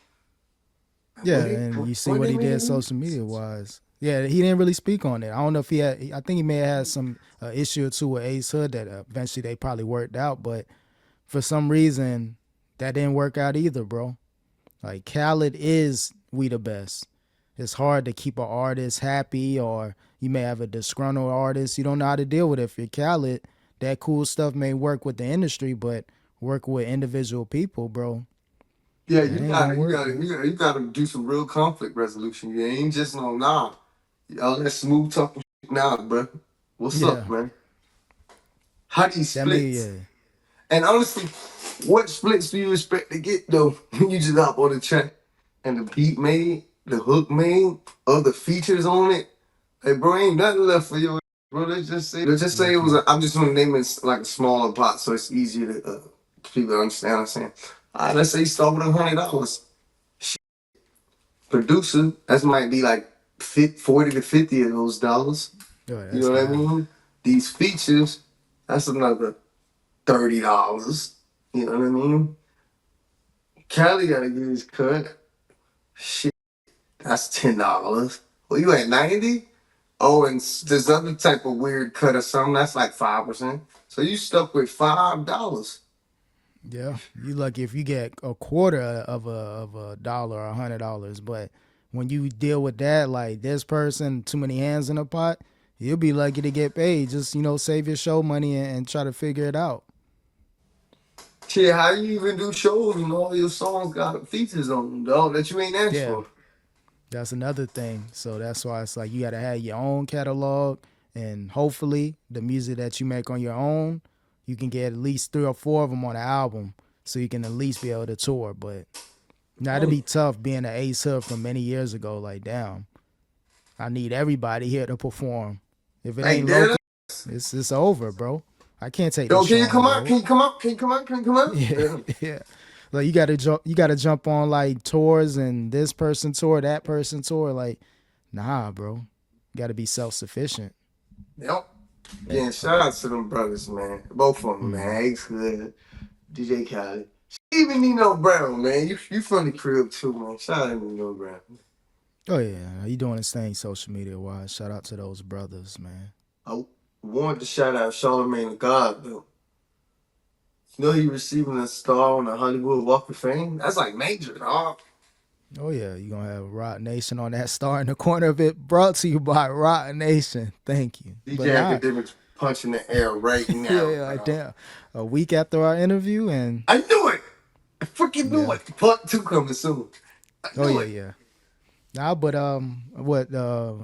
Speaker 1: Like,
Speaker 2: Yeah, and you see
Speaker 1: what
Speaker 2: what
Speaker 1: they
Speaker 2: he did
Speaker 1: mean?
Speaker 2: social media wise. Yeah, he didn't really speak on it. I don't know if he had. I think he may have had some issue or two with Ace Hood that eventually they probably worked out, but for some reason that didn't work out either, bro. Like Khaled is we the best. It's hard to keep an artist happy, or you may have a disgruntled artist. You don't know how to deal with it. If you're Khaled, that cool stuff may work with the industry, but work with individual people, bro,
Speaker 1: Yeah,
Speaker 2: that ain't gonna work, man.
Speaker 1: you gotta do some real conflict resolution. You ain't just no nah. All that smooth talking shit now, bro. What's
Speaker 2: Yeah,
Speaker 1: up, man? How do you
Speaker 2: that may
Speaker 1: split?
Speaker 2: yeah.
Speaker 1: And honestly, what splits do you expect to get though when you just hop on the track and the beat made, the hook made, other features on it? Hey, bro, ain't nothing left for you, bro. Let's just say it was.
Speaker 2: Nothing.
Speaker 1: I'm just gonna name it like a smaller pot, so it's easier to people to understand. What I'm saying. All right, let's say you start with $100. Producer, that might be like 40 to 50 of those dollars.
Speaker 2: Oh,
Speaker 1: You
Speaker 2: that's
Speaker 1: know what I
Speaker 2: down.
Speaker 1: mean? These features, that's another $30. You know what I mean? Cali gotta get his cut. Shit, that's $10. Well, you at 90? Oh, and there's other type of weird cut or something. That's like 5%. So you stuck with $5.
Speaker 2: Yeah, you lucky if you get a quarter of a dollar or $100. But when you deal with that, like this person, too many hands in a pot, you'll be lucky to get paid. Just save your show money and try to figure it out.
Speaker 1: Shit, how you even do shows and all your songs got features on them, dog, that you ain't asked
Speaker 2: Yeah,
Speaker 1: for?
Speaker 2: that's another thing. So that's why it's like you gotta have your own catalog, and hopefully the music that you make on your own, you can get at least 3 or 4 of them on the album, so you can at least be able to tour. But now it'd
Speaker 1: Hey,
Speaker 2: be tough being an Ace Hood from many years ago. Like, damn, I need everybody here to perform. If it
Speaker 1: hey,
Speaker 2: ain't
Speaker 1: Dad.
Speaker 2: local, it's over, bro. I can't take
Speaker 1: Yo,
Speaker 2: this
Speaker 1: can
Speaker 2: show
Speaker 1: you
Speaker 2: on the
Speaker 1: come out?
Speaker 2: road.
Speaker 1: Can you come out? Can you come out? Can you come out?
Speaker 2: Yeah,
Speaker 1: Yeah.
Speaker 2: yeah. Like you gotta jump on like tours and this person tour, that person tour. Like, nah, bro. You gotta be self sufficient.
Speaker 1: Yep. Yeah, shout out to them brothers, man. Both of them,
Speaker 2: Mm-hmm.
Speaker 1: man. Ace Hood, DJ Khaled. Even Nino Brown, man. You from the crib too, man. Shout out to Nino Brown.
Speaker 2: Oh yeah, he doing his thing social media wise. Shout out to those brothers, man.
Speaker 1: I wanted to shout out Charlamagne the God, though. You know he receiving a star on the Hollywood Walk of Fame? That's like major, dog.
Speaker 2: Oh yeah, you gonna have Rock Nation on that star in the corner of it. Brought to you by Rock Nation. Thank you. But
Speaker 1: DJ
Speaker 2: nah,
Speaker 1: Academics punching the air right now,
Speaker 2: yeah, like
Speaker 1: dog.
Speaker 2: damn. A week after our interview, and
Speaker 1: I knew it. I freaking knew
Speaker 2: yeah.
Speaker 1: it. Part two coming soon. I
Speaker 2: Oh
Speaker 1: knew
Speaker 2: yeah,
Speaker 1: it.
Speaker 2: yeah. Nah, but what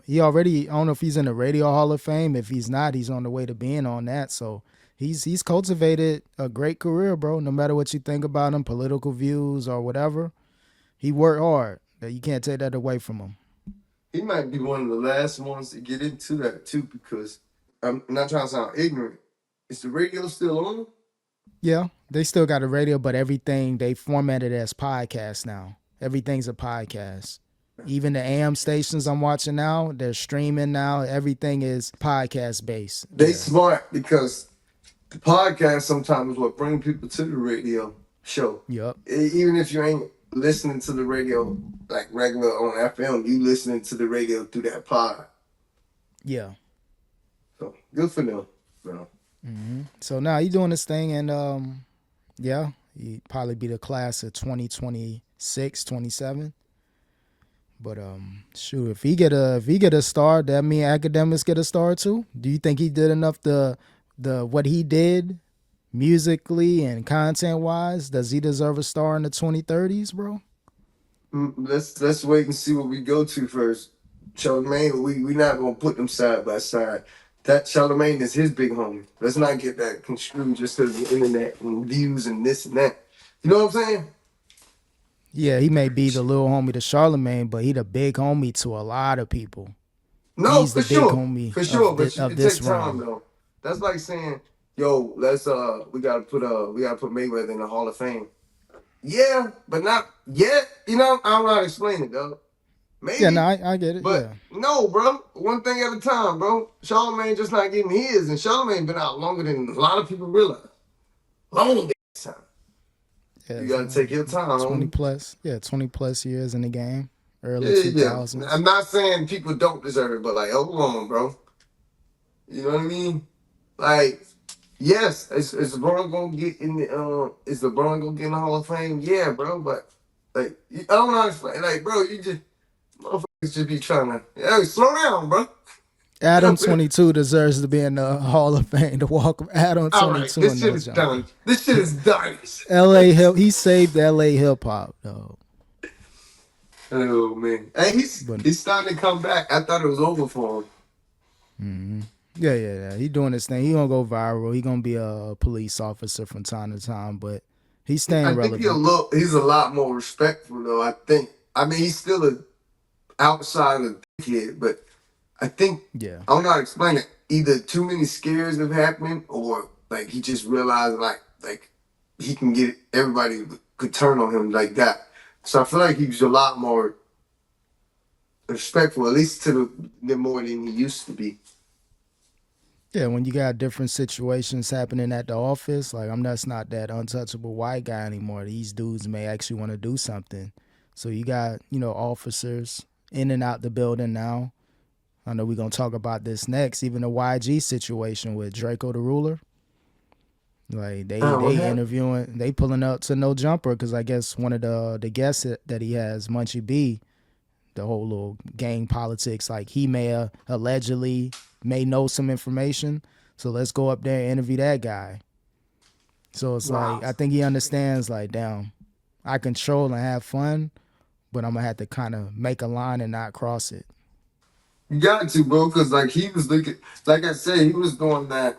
Speaker 2: he already, I don't know if he's in the Radio Hall of Fame. If he's not, he's on the way to being on that. So he's cultivated a great career, bro. No matter what you think about him, political views or whatever, he worked hard. That you can't take that away from him.
Speaker 1: He might be one of the last ones to get into that too, because I'm not trying to sound ignorant. Is the radio still on?
Speaker 2: Yeah, they still got a radio, but everything they formatted as podcast now. Everything's a podcast. Even the AM stations I'm watching now, they're streaming now. Everything is podcast based.
Speaker 1: They
Speaker 2: Yeah.
Speaker 1: smart because the podcast sometimes is what bring people to the radio show.
Speaker 2: Yep.
Speaker 1: Even if you ain't listening to the radio like regular on FM, you listening to the radio through that pod.
Speaker 2: Yeah.
Speaker 1: So good for them. You
Speaker 2: So now he doing this thing, and yeah, he probably be the class of 2026, 27. But shoot, if he get a star, that mean academics get a star too. Do you think he did enough the what he did musically and content wise? Does he deserve a star in the 2030s, bro?
Speaker 1: Let's wait and see what we go to first. Charlamagne, we not gonna put them side by side. That Charlamagne is his big homie. Let's not get that construed just because of the internet and views and this and that. You know what I'm saying?
Speaker 2: Yeah, he may be the little homie to Charlamagne, but he the big homie to a lot of people.
Speaker 1: No,
Speaker 2: He's
Speaker 1: for
Speaker 2: the big
Speaker 1: sure,
Speaker 2: homie
Speaker 1: for sure. But
Speaker 2: of
Speaker 1: it
Speaker 2: this
Speaker 1: take time
Speaker 2: realm.
Speaker 1: though. That's like saying, yo, let's we gotta put Mayweather in the Hall of Fame. Yeah, but not yet. You know, I don't know how to explain it though.
Speaker 2: Yeah, no,
Speaker 1: Maybe.
Speaker 2: I get it.
Speaker 1: But
Speaker 2: Yeah.
Speaker 1: no, bro. One thing at a time, bro. Charlamagne just not getting his, and Charlamagne been out longer than a lot of people realize. Long time.
Speaker 2: Yeah,
Speaker 1: You gotta take your time,
Speaker 2: 20
Speaker 1: homie.
Speaker 2: plus, yeah, 20 plus years in the game, early
Speaker 1: Yeah.
Speaker 2: 2000s.
Speaker 1: I'm not saying people don't deserve it, but like, hold on, bro. You know what I mean? Like, yes, is LeBron gonna get in the is LeBron gonna get in the Hall of Fame? Yeah, bro. But like, I don't know how to explain. Like, bro, you just motherfuckers just be trying to, hey, slow down, bro.
Speaker 2: Adam 22 deserves to be in the Hall of Fame. To walk of Adam
Speaker 1: All right,
Speaker 2: 22
Speaker 1: this
Speaker 2: and
Speaker 1: shit
Speaker 2: no
Speaker 1: is
Speaker 2: jumper.
Speaker 1: done. This shit is done.
Speaker 2: LA hip, he saved LA hip hop though.
Speaker 1: Oh man, hey, he's starting to come back. I thought it was over for him.
Speaker 2: Yeah. He doing his thing. He gonna go viral. He gonna be a police officer from time to time, but he's staying
Speaker 1: I think
Speaker 2: relevant.
Speaker 1: he's a lot more respectful though. I think. I mean, he's still a outsider kid, but I think
Speaker 2: Yeah.
Speaker 1: I don't know how to explain it. Either too many scares have happened, or like he just realized like he can get everybody could turn on him like that. So I feel like he's a lot more respectful, at least to the more than he used to be.
Speaker 2: Yeah, when you got different situations happening at the office, like I'm that's not that untouchable white guy anymore. These dudes may actually want to do something. So you got, officers in and out the building now. I know we're gonna talk about this next. Even the YG situation with Draco the Ruler. Like they
Speaker 1: What happened?
Speaker 2: interviewing, they pulling up to No Jumper because I guess one of the guests that he has, Munchie B, the whole little gang politics. Like he may allegedly may know some information, so let's go up there and interview that guy. So it's
Speaker 1: Wow.
Speaker 2: like I think he understands. Like, damn, I control and have fun, but I'm gonna have to kind of make a line and not cross it.
Speaker 1: You got to, bro, because like he was looking, like I said, he was doing that.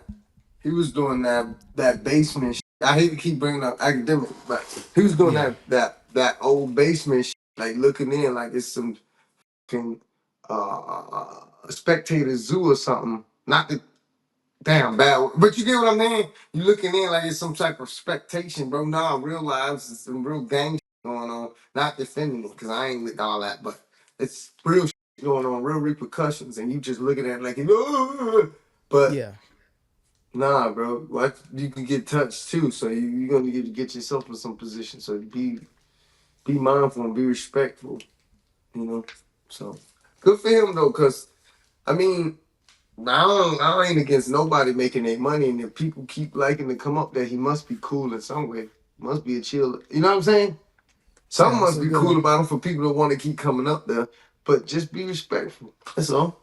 Speaker 1: He was doing that basement. Shit. I hate to keep bringing up academic, but he was doing
Speaker 2: Yeah.
Speaker 1: that old basement. Shit, like looking in, like it's some fucking spectator zoo or something. Not to damn bad. But you get what I mean? You looking in like it's some type of expectation, bro. Nah, real lives, it's some real gang shit going on. Not defending it, because I ain't with all that, but it's real shit going on, real repercussions, and you just looking at it like, but
Speaker 2: Yeah.
Speaker 1: nah, bro. What you can get touched too, so you're gonna get yourself in some position. So be mindful and be respectful, you know. So good for him though, cause I mean, I ain't against nobody making their money, and if people keep liking to come up there, he must be cool in some way. Must be a chill. You know what I'm saying? Something
Speaker 2: Yeah, it's
Speaker 1: must
Speaker 2: a
Speaker 1: be
Speaker 2: good.
Speaker 1: cool about him for people that want to keep coming up there. But just be respectful. That's all.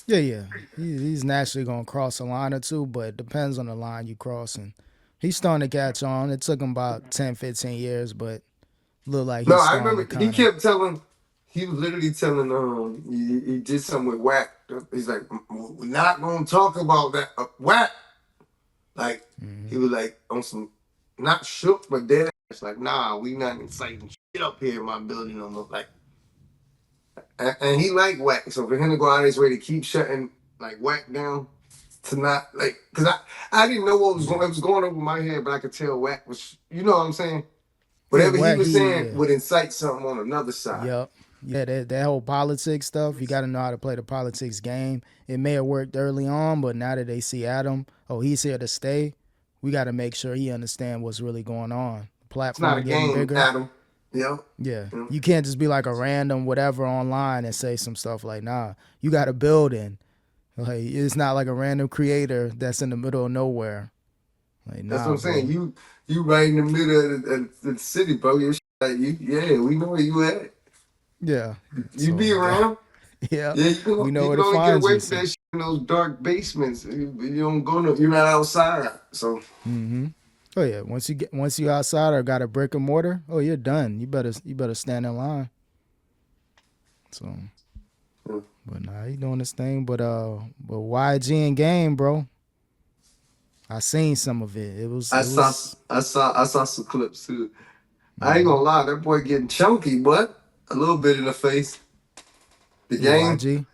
Speaker 2: Yeah, yeah. He's naturally gonna cross a line or two, but it depends on the line you cross. And he's starting to catch on. It took him about 10, 15 years, but look like
Speaker 1: No,
Speaker 2: he's
Speaker 1: I
Speaker 2: starting
Speaker 1: remember
Speaker 2: to
Speaker 1: he
Speaker 2: kind of.
Speaker 1: kept telling. He was literally telling he did something with Whack. He's like, we're not gonna talk about that Whack. Like he was like on some not shook but dead ass. Like nah, we not inciting shit up here in my building no more. Like and he like Whack, so for him to go out of his way to keep shutting like Whack down to not like because I didn't know what was going. It was going over my head, but I could tell Whack was. You know what I'm saying?
Speaker 2: Yeah,
Speaker 1: Whatever he
Speaker 2: whack.
Speaker 1: was saying
Speaker 2: Yeah.
Speaker 1: would incite something on another side.
Speaker 2: Yep. Yeah, that whole politics stuff, you got to know how to play the politics game. It may have worked early on, but now that they see Adam, oh, he's here to stay, we got to make sure he understand what's really going on.
Speaker 1: It's not a
Speaker 2: Platform getting
Speaker 1: game,
Speaker 2: bigger.
Speaker 1: Adam. Yep.
Speaker 2: Yeah.
Speaker 1: Yep.
Speaker 2: You can't just be like a random whatever online and say some stuff like, nah, you got a building. Like, it's not like a random creator that's in the middle of nowhere. Like,
Speaker 1: That's what
Speaker 2: nah,
Speaker 1: I'm saying.
Speaker 2: bro.
Speaker 1: You right in the middle of the city, bro. Like you, yeah, we know where you at.
Speaker 2: Yeah.
Speaker 1: You
Speaker 2: So,
Speaker 1: be around.
Speaker 2: yeah,
Speaker 1: Yeah,
Speaker 2: we know
Speaker 1: you
Speaker 2: where
Speaker 1: can
Speaker 2: to
Speaker 1: only get
Speaker 2: find
Speaker 1: away
Speaker 2: you.
Speaker 1: from
Speaker 2: So,
Speaker 1: that shit in those dark basements. You don't go no. You're not outside. So
Speaker 2: mm-hmm. Oh yeah, once you outside or got a brick and mortar, oh you're done. You better stand in line. So,
Speaker 1: yeah.
Speaker 2: but nah, he doing this thing. But YG and game, bro. I seen some of it.
Speaker 1: I
Speaker 2: It
Speaker 1: saw
Speaker 2: was
Speaker 1: I saw some clips too. I ain't gonna lie, that boy getting chunky, but a little bit in the face. The
Speaker 2: who
Speaker 1: game,
Speaker 2: YG.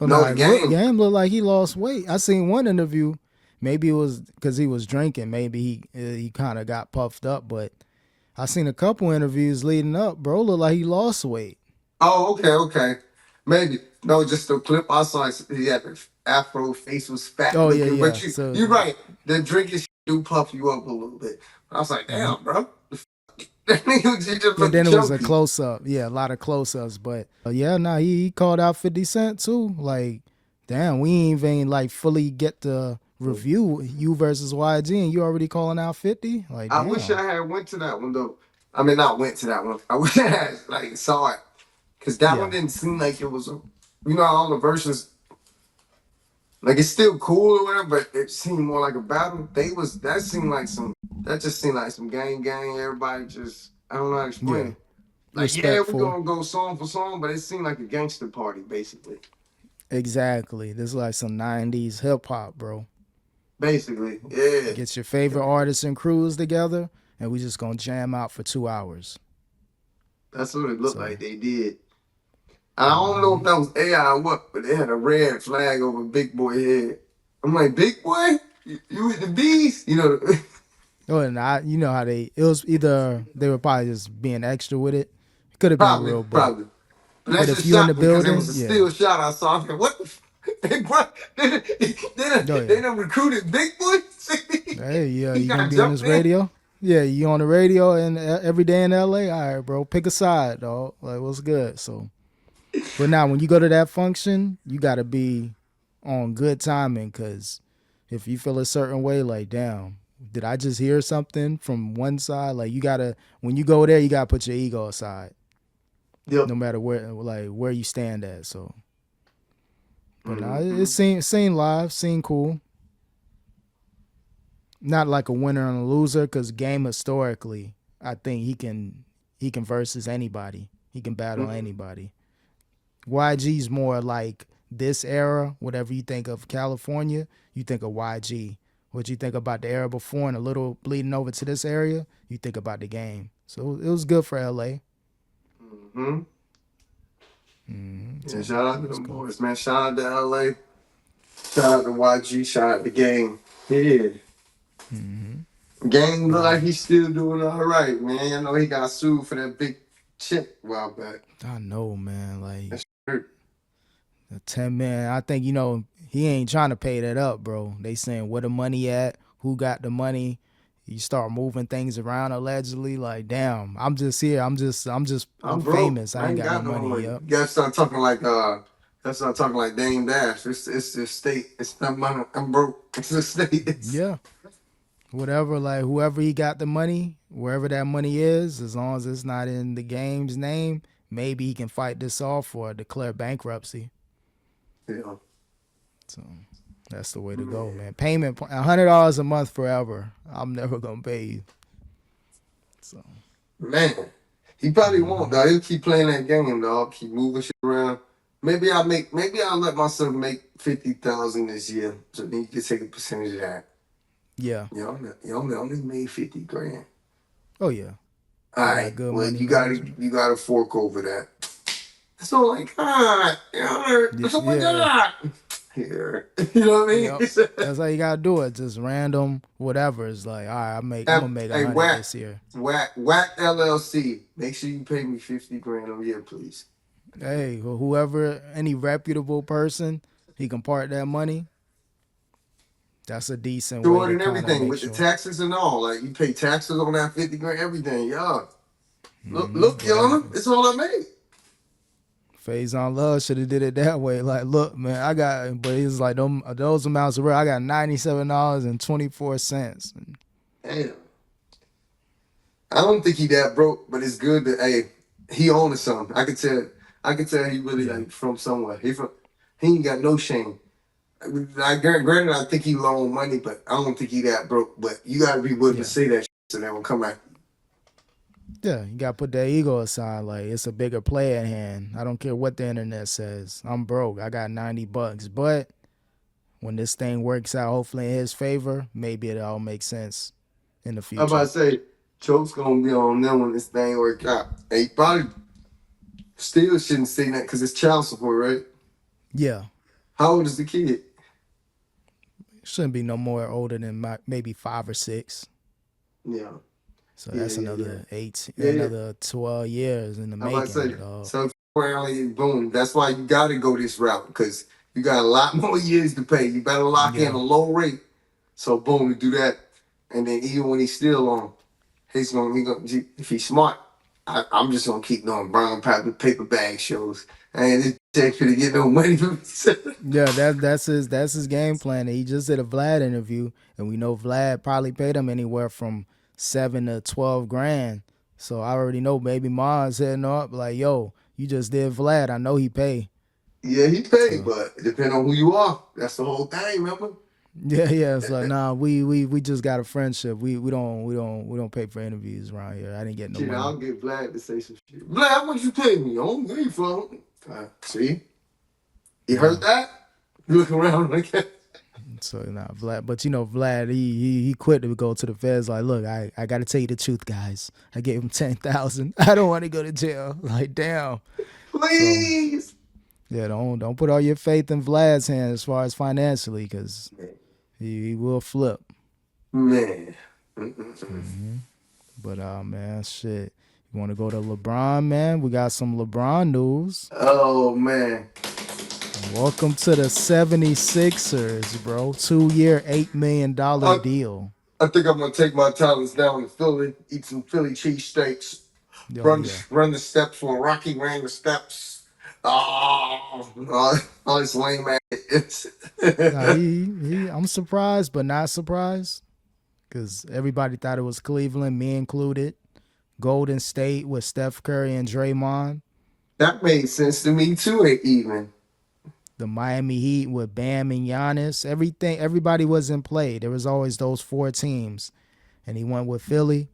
Speaker 2: Oh
Speaker 1: no,
Speaker 2: no,
Speaker 1: the
Speaker 2: look,
Speaker 1: game.
Speaker 2: game looked like he lost weight. I seen one interview. Maybe it was because he was drinking. Maybe he kind of got puffed up. But I seen a couple interviews leading up. Bro, looked like he lost weight.
Speaker 1: Oh, okay. Maybe no, just the clip I saw. He had the afro, face was fat
Speaker 2: Oh yeah,
Speaker 1: looking. But
Speaker 2: yeah. So,
Speaker 1: you're right. The drinking shit do puff you up a little bit. I was like,
Speaker 2: mhm.
Speaker 1: damn, bro, that nigga he just
Speaker 2: And
Speaker 1: looked
Speaker 2: then it was a
Speaker 1: chunky.
Speaker 2: close up. Yeah, a lot of close ups. But yeah, nah, he called out 50 Cent too. Like, damn, we ain't even like fully get to review you versus YG and you already calling out 50? Like,
Speaker 1: I wish
Speaker 2: damn.
Speaker 1: I had went to that one though. I mean, not went to that one. I wish I had like saw it because that one
Speaker 2: Yeah.
Speaker 1: didn't seem like it was a. You know, all the verses like it's still cool or whatever, but it seemed more like a battle. That just seemed like some gang. Everybody just I don't know how to explain
Speaker 2: Yeah.
Speaker 1: it. Like yeah, we're
Speaker 2: Respectful.
Speaker 1: gonna go song for song, but it seemed like a gangster party basically.
Speaker 2: Exactly. This is like some 90s hip hop, bro.
Speaker 1: Basically, yeah.
Speaker 2: Get your favorite artists and crews together and we just gonna jam out for 2 hours.
Speaker 1: That's what it looked
Speaker 2: So,
Speaker 1: like they did. I don't know if that was AI or what, but they had a red flag over Big Boy head. I'm like, Big Boy, you with the bees? You know,
Speaker 2: oh, and you know how it was either they were probably just being extra with it. It could have been real,
Speaker 1: probably. But that
Speaker 2: but if
Speaker 1: just
Speaker 2: you in the
Speaker 1: shocked me because it was
Speaker 2: building,
Speaker 1: a
Speaker 2: yeah.
Speaker 1: still shot I saw. I said, what the Big Boy?
Speaker 2: Oh
Speaker 1: They
Speaker 2: yeah.
Speaker 1: done recruited Big Boy?
Speaker 2: Hey, yeah,
Speaker 1: He
Speaker 2: you gonna
Speaker 1: got
Speaker 2: be on
Speaker 1: jumped
Speaker 2: this
Speaker 1: in?
Speaker 2: radio? Yeah, you on the radio and every day in LA. All right, bro, pick a side, dog. Like, what's good? So, but now when you go to that function, you gotta be on good timing, cause if you feel a certain way, like, damn, did I just hear something from one side? Like, you gotta when you go there, you gotta put your ego aside,
Speaker 1: Yep.
Speaker 2: no matter where you stand at. So, but now it
Speaker 1: Mm-hmm.
Speaker 2: seemed live, seemed cool. Not like a winner and a loser, because game historically, I think he can versus anybody. He can battle
Speaker 1: Mm-hmm.
Speaker 2: anybody. YG's more like this era. Whatever you think of California, you think of YG. What you think about the era before and a little bleeding over to this area, you think about the game. So it was good for LA.
Speaker 1: Mm-hmm. Yeah,
Speaker 2: So
Speaker 1: shout out to
Speaker 2: let's
Speaker 1: them
Speaker 2: go.
Speaker 1: boys, man. Shout out to LA. Shout out to YG. Shout out to Game. Yeah. Game look like he's still doing all right, man. I know he got sued for that big chip a while back.
Speaker 2: I know, man. Like
Speaker 1: That's hurt.
Speaker 2: the 10 man, I think he ain't trying to pay that up, bro. They saying where the money at, who got the money. You start moving things around allegedly. Like, damn, I'm just here. I'm
Speaker 1: I'm
Speaker 2: famous.
Speaker 1: broke.
Speaker 2: I
Speaker 1: I
Speaker 2: ain't
Speaker 1: ain't
Speaker 2: got no
Speaker 1: got no
Speaker 2: money.
Speaker 1: money.
Speaker 2: Yep.
Speaker 1: You gotta start talking like That's not talking like Dame Dash. It's the state. It's not money. I'm broke. It's the state.
Speaker 2: Yeah. Whatever, like whoever he got the money, wherever that money is, as long as it's not in the game's name, maybe he can fight this off or declare bankruptcy.
Speaker 1: Yeah.
Speaker 2: So that's the way to go, man. Payment $100 a month forever. I'm never gonna pay you. So
Speaker 1: Man, he probably won't, dog. He'll keep playing that game, dog. Keep moving shit around. Maybe I'll let myself make 50,000 this year, so then you can take a percentage of that.
Speaker 2: yeah.
Speaker 1: You only made 50 grand.
Speaker 2: Oh yeah.
Speaker 1: All
Speaker 2: You got
Speaker 1: right.
Speaker 2: good
Speaker 1: Well,
Speaker 2: money
Speaker 1: you gotta fork over that. That's all like God. That's all my God. Here, you know what I mean?
Speaker 2: Yep. That's how you gotta do it. Just random whatever. It's like, all right, I'm gonna make 100 this year.
Speaker 1: Whack LLC. Make sure you pay me 50 grand a year, please.
Speaker 2: Hey, whoever, any reputable person, he can part that money. That's a decent way to
Speaker 1: And
Speaker 2: kind of
Speaker 1: everything
Speaker 2: make
Speaker 1: with
Speaker 2: sure.
Speaker 1: the taxes and all. Like you pay taxes on that 50 grand, everything, y'all. Look, y'all, it's all I made.
Speaker 2: Phase on Love should have did it that way. Like, look, man, I got, but it's like those amounts are real. I got $97.24.
Speaker 1: Damn. I don't think he that broke, but it's good that he owning something. I can tell he really like from somewhere. He ain't got no shame. Granted, I think he loaned money, but I don't think he that broke. But you gotta be willing to say that shit so they will come out.
Speaker 2: Yeah, you gotta put that ego aside. Like, it's a bigger play at hand. I don't care what the internet says. I'm broke. I got $90, but when this thing works out, hopefully in his favor, maybe it all makes sense in the future.
Speaker 1: I'm about to say, Choke's gonna be on them when this thing work out. And he probably still shouldn't say that because it's child support, right?
Speaker 2: Yeah.
Speaker 1: How old is the kid?
Speaker 2: Shouldn't be no more older than maybe 5 or 6.
Speaker 1: Yeah.
Speaker 2: So that's another 12 years in the making.
Speaker 1: So boom. That's why you got to go this route because you got a lot more years to pay. You better lock in a low rate. So boom, you do that, and then even when he's still on, he's gonna if he's smart. I'm just gonna keep doing brown paper bag shows. And this check for to get no money from me.
Speaker 2: Yeah, that's his game plan. He just did a Vlad interview, and we know Vlad probably paid him anywhere from 7 to 12 grand. So I already know Baby Ma's heading up like, yo, you just did Vlad. I know he pay.
Speaker 1: Yeah, he paid, but depending on who you are, that's the whole thing. Remember?
Speaker 2: Yeah. It's like, nah, we just got a friendship. We don't pay for interviews around here. I didn't get no money.
Speaker 1: I'll get Vlad to say some shit. Vlad, how much you pay me? I don't pay you from. See, you heard that? You look around like that.
Speaker 2: So Vlad, but Vlad, he quit to go to the feds. Like, look, I got to tell you the truth, guys. I gave him 10,000. I don't want to go to jail. Like, damn.
Speaker 1: Please.
Speaker 2: So, yeah, don't put all your faith in Vlad's hands as far as financially, because he will flip.
Speaker 1: Man.
Speaker 2: But man, shit. You want to go to LeBron, man? We got some LeBron news.
Speaker 1: Oh man.
Speaker 2: Welcome to the 76ers, bro. 2-year, $8 million deal.
Speaker 1: I think I'm gonna take my talents down to Philly, eat some Philly cheesesteaks, run the steps when Rocky ran the steps. All this lame ass.
Speaker 2: I'm surprised, but not surprised, because everybody thought it was Cleveland, me included. Golden State with Steph Curry and Draymond.
Speaker 1: That made sense to me too. Even
Speaker 2: the Miami Heat with Bam and Giannis. Everybody was in play. There was always those 4 teams, and he went with Philly.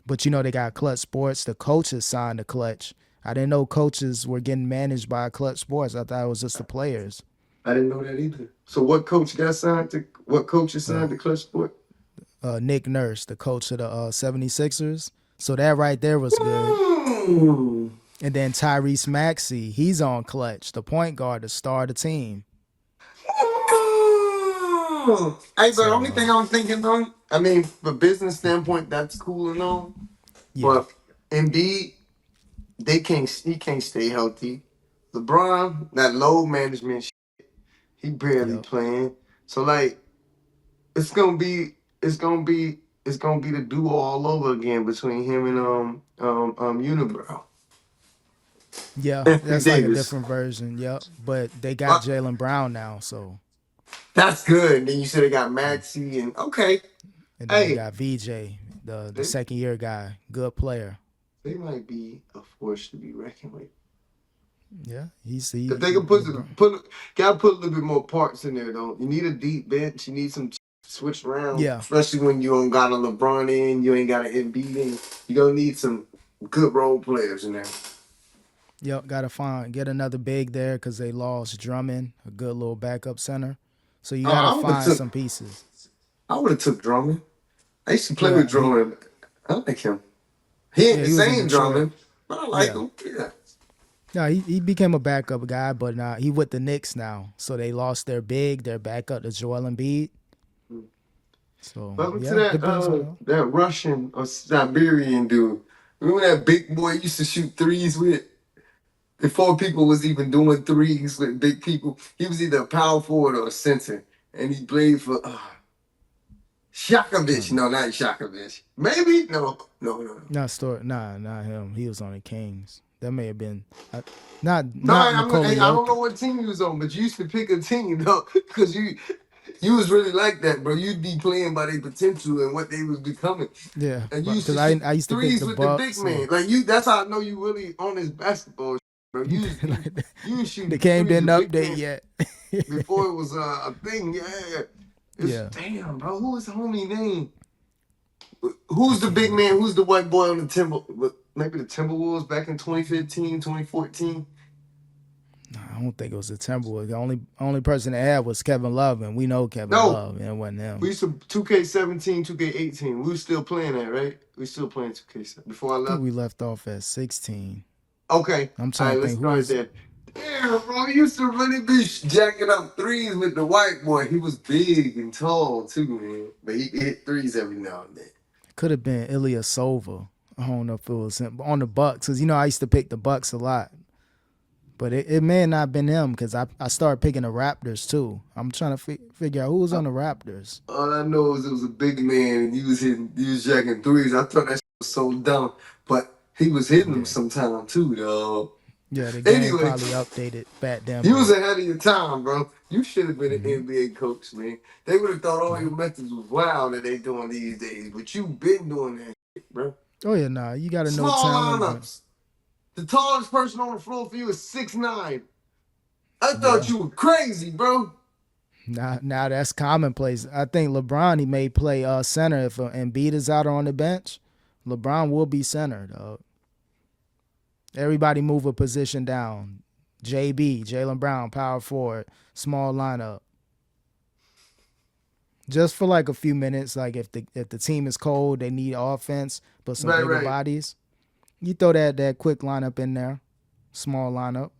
Speaker 2: But they got Clutch Sports. The coaches signed the Clutch. I didn't know coaches were getting managed by Clutch Sports. I thought it was just the players.
Speaker 1: I didn't know that either. So what coach got signed to? What coaches signed to Clutch Sports?
Speaker 2: Nick Nurse, the coach of the 76ers. So that right there was good. And then Tyrese Maxey, he's on Clutch, the point guard, the star of the team.
Speaker 1: Hey, but the only
Speaker 2: So
Speaker 1: thing I'm thinking on, I mean, for business standpoint, that's cool and all.
Speaker 2: yeah,
Speaker 1: But Embiid, he can't stay healthy. LeBron, that load management, he barely
Speaker 2: yep,
Speaker 1: playing. So like, it's gonna be, it's gonna be, it's gonna be the duo all over again between him and Unibrow,
Speaker 2: yeah.
Speaker 1: Anthony
Speaker 2: That's like a
Speaker 1: Davis.
Speaker 2: different version. Yep, but they got
Speaker 1: Uh,
Speaker 2: Jalen Brown now, so
Speaker 1: that's good. And then you said they got Maxi and okay.
Speaker 2: and then they
Speaker 1: Hey,
Speaker 2: got VJ, the
Speaker 1: they
Speaker 2: second year guy, good player.
Speaker 1: they might be a force to be reckoned with.
Speaker 2: Yeah,
Speaker 1: If they can
Speaker 2: LeBron.
Speaker 1: gotta put a little bit more parts in there though. You need a deep bench. You need some switch around,
Speaker 2: Yeah,
Speaker 1: especially when you don't got a LeBron in, you ain't got an Embiid in. You gonna need some good role players in there.
Speaker 2: yep. Got to get another big there because they lost Drummond, a good little backup center. So you got to
Speaker 1: I would have
Speaker 2: find
Speaker 1: took
Speaker 2: some pieces.
Speaker 1: I would have took Drummond. I used to play with
Speaker 2: Yeah,
Speaker 1: Drummond. I like him. He ain't
Speaker 2: yeah,
Speaker 1: the
Speaker 2: he was in
Speaker 1: same
Speaker 2: Detroit.
Speaker 1: Drummond, but I like
Speaker 2: Yeah.
Speaker 1: him. Yeah.
Speaker 2: No, he became a backup guy, but he with the Knicks now. So they lost their backup to Joel Embiid. So
Speaker 1: Welcome to
Speaker 2: yeah, depends on
Speaker 1: that Russian or Siberian dude. Remember that big boy used to shoot threes with? Before people was even doing threes with big people, he was either a power forward or a center, and he played for Shakovich.
Speaker 2: trying
Speaker 1: No, not Shakovich. Maybe no.
Speaker 2: not story. Nah, not him. He was on the Kings. That may have been not
Speaker 1: No,
Speaker 2: Nikola
Speaker 1: I don't know
Speaker 2: Jokic.
Speaker 1: what team you was on, but you used to pick a team though, because you was really like that, bro. You'd be playing by their potential and what they was becoming,
Speaker 2: Yeah,
Speaker 1: and you used
Speaker 2: because
Speaker 1: to shoot
Speaker 2: I used to pick
Speaker 1: threes
Speaker 2: the
Speaker 1: with the big
Speaker 2: Bucks. Yeah,
Speaker 1: man. Like you, that's how I know you really on this basketball, bro.
Speaker 2: like
Speaker 1: You was
Speaker 2: the
Speaker 1: shooting
Speaker 2: game
Speaker 1: threes
Speaker 2: didn't
Speaker 1: with big
Speaker 2: update
Speaker 1: man
Speaker 2: yet.
Speaker 1: before it was a thing. Yeah, it's
Speaker 2: Yeah,
Speaker 1: damn, bro. Who was the homie name?
Speaker 2: I
Speaker 1: Who's the
Speaker 2: can't
Speaker 1: big
Speaker 2: remember.
Speaker 1: man? Who's the white boy on the Maybe the Timberwolves back in 2015, 2014.
Speaker 2: I don't think it was the Timberwolves. The only person they had was Kevin Love, and we know Kevin
Speaker 1: No,
Speaker 2: Love, and it wasn't
Speaker 1: we
Speaker 2: him.
Speaker 1: used to 2K17, 2K18. We was still playing that, right? We still playing 2K before I
Speaker 2: I think
Speaker 1: left.
Speaker 2: we left off at 16.
Speaker 1: Okay,
Speaker 2: I'm
Speaker 1: all
Speaker 2: trying
Speaker 1: right,
Speaker 2: to
Speaker 1: let's
Speaker 2: think who
Speaker 1: start
Speaker 2: was.
Speaker 1: there. Damn, bro, we used to really be jacking up threes with the white boy. He was big and tall too, man. But he hit threes every now and then.
Speaker 2: Could have been Ilya Sova. I don't know if it was him. But on the Bucks, because I used to pick the Bucks a lot. But it may not have been him because I started picking the Raptors too. I'm trying to figure out who was on the Raptors.
Speaker 1: All I know is it was a big man and he was jacking threes. I thought that shit was so dumb, but he was hitting them
Speaker 2: Yeah.
Speaker 1: sometime too, dog.
Speaker 2: Yeah, the game
Speaker 1: Anyway,
Speaker 2: probably updated back then,
Speaker 1: you was
Speaker 2: but
Speaker 1: ahead of your time, bro. You should have been an
Speaker 2: mhm.
Speaker 1: NBA coach, man. They would have thought all
Speaker 2: Yeah.
Speaker 1: your methods was wild that they doing these days, but you been doing that shit, bro.
Speaker 2: Oh yeah, nah, you got to know
Speaker 1: Small
Speaker 2: talent, but
Speaker 1: lineups. The tallest person on the floor for you is 6'9". I thought
Speaker 2: yeah.
Speaker 1: you were crazy, bro.
Speaker 2: Now that's commonplace. I think LeBron he may play center if Embiid is out or on the bench. LeBron will be center, dog. Everybody move a position down. JB, Jalen Brown, power forward, small lineup. Just for like a few minutes, like if the team is cold, they need offense, but some
Speaker 1: Right,
Speaker 2: bigger
Speaker 1: right.
Speaker 2: bodies. You throw that quick lineup in there, small lineup.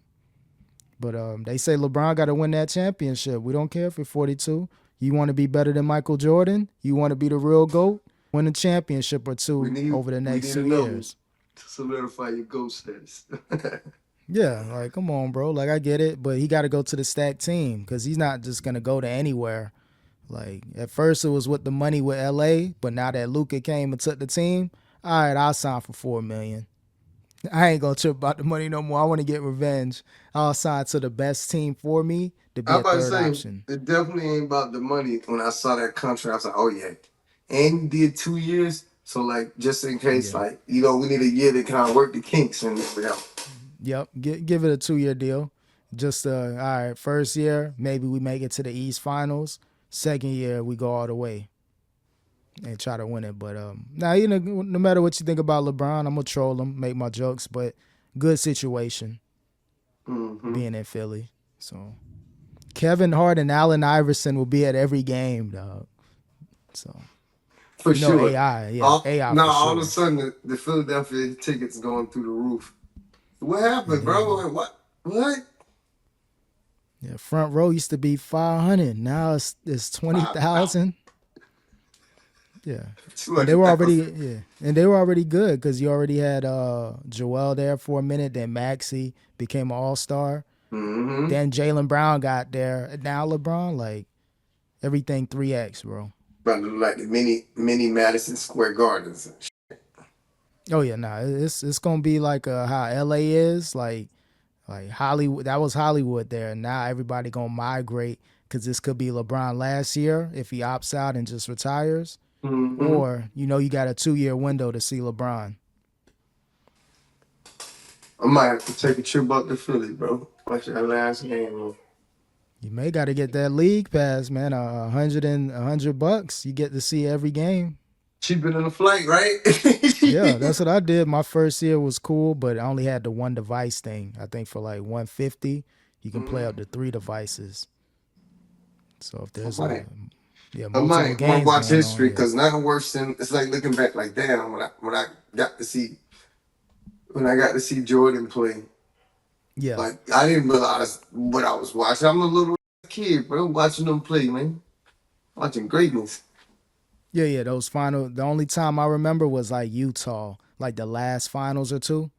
Speaker 2: But they say LeBron got to win that championship. We don't care if you're 42. You want to be better than Michael Jordan? You want to be the real GOAT? Win a championship or two over the
Speaker 1: We
Speaker 2: next
Speaker 1: need
Speaker 2: two
Speaker 1: another one
Speaker 2: years.
Speaker 1: to solidify your ghost status.
Speaker 2: Yeah, like come on, bro. Like I get it, but he got to go to the stacked team because he's not just gonna go to anywhere. Like at first it was with the money with LA, but now that Luka came and took the team, all right, I'll sign for $4 million. I ain't gonna trip about the money no more. I want to get revenge. I'll sign to the best team for me to be
Speaker 1: I'm
Speaker 2: a
Speaker 1: about to
Speaker 2: third
Speaker 1: say
Speaker 2: option.
Speaker 1: it definitely ain't about the money. When I saw that contract, I was like, oh yeah, and he did 2 years. So like, just in case,
Speaker 2: Yeah.
Speaker 1: like we need a year to kind of work the kinks and everything.
Speaker 2: Yep. Give it a 2 year deal. Just all right. First year, maybe we make it to the East Finals. Second year, we go all the way and try to win it. But now no matter what you think about LeBron, I'm gonna troll him, make my jokes, but good situation
Speaker 1: Mm-hmm.
Speaker 2: being in Philly. So Kevin Hart and Allen Iverson will be at every game, dog. So
Speaker 1: For sure.
Speaker 2: AI, yeah, AI
Speaker 1: Now
Speaker 2: for
Speaker 1: all of a
Speaker 2: sure.
Speaker 1: sudden the Philadelphia tickets going through the roof. What happened, bro?
Speaker 2: Yeah,
Speaker 1: Like, what? What?
Speaker 2: Yeah, front row used to be 500. Now it's 20,000. Yeah, and they were already
Speaker 1: 200,000.
Speaker 2: good because you already had Joel there for a minute. Then Maxey became an all-star.
Speaker 1: Mm-hmm.
Speaker 2: Then Jalen Brown got there. And now LeBron, like everything 3x, bro.
Speaker 1: About to look like the mini Madison Square Gardens.
Speaker 2: Oh yeah, nah, it's gonna be like how LA is, like Hollywood. That was Hollywood there. Now everybody gonna migrate because this could be LeBron last year if he opts out and just retires,
Speaker 1: Mm-hmm.
Speaker 2: or you got a 2-year window to see LeBron.
Speaker 1: I might have to take a trip up to Philly, bro. Watch that last game, bro.
Speaker 2: You may got to get that league pass, man. $100. You get to see every game.
Speaker 1: Cheaper than a flight, right?
Speaker 2: Yeah, that's what I did. My first year was cool, but I only had the one device thing. I think for like 150, you can play up to 3 devices. So if
Speaker 1: I
Speaker 2: there's
Speaker 1: might, I
Speaker 2: multiple
Speaker 1: might want to
Speaker 2: games
Speaker 1: watch
Speaker 2: going on,
Speaker 1: history
Speaker 2: yeah.
Speaker 1: because nothing worse than it's like looking back like damn when I got to see when I got to see Jordan play.
Speaker 2: Yeah.
Speaker 1: Like I didn't realize what I was watching. I'm a little kid, bro, watching them play, man. Watching greatness.
Speaker 2: Yeah, those the only time I remember was like Utah, like the last finals or two.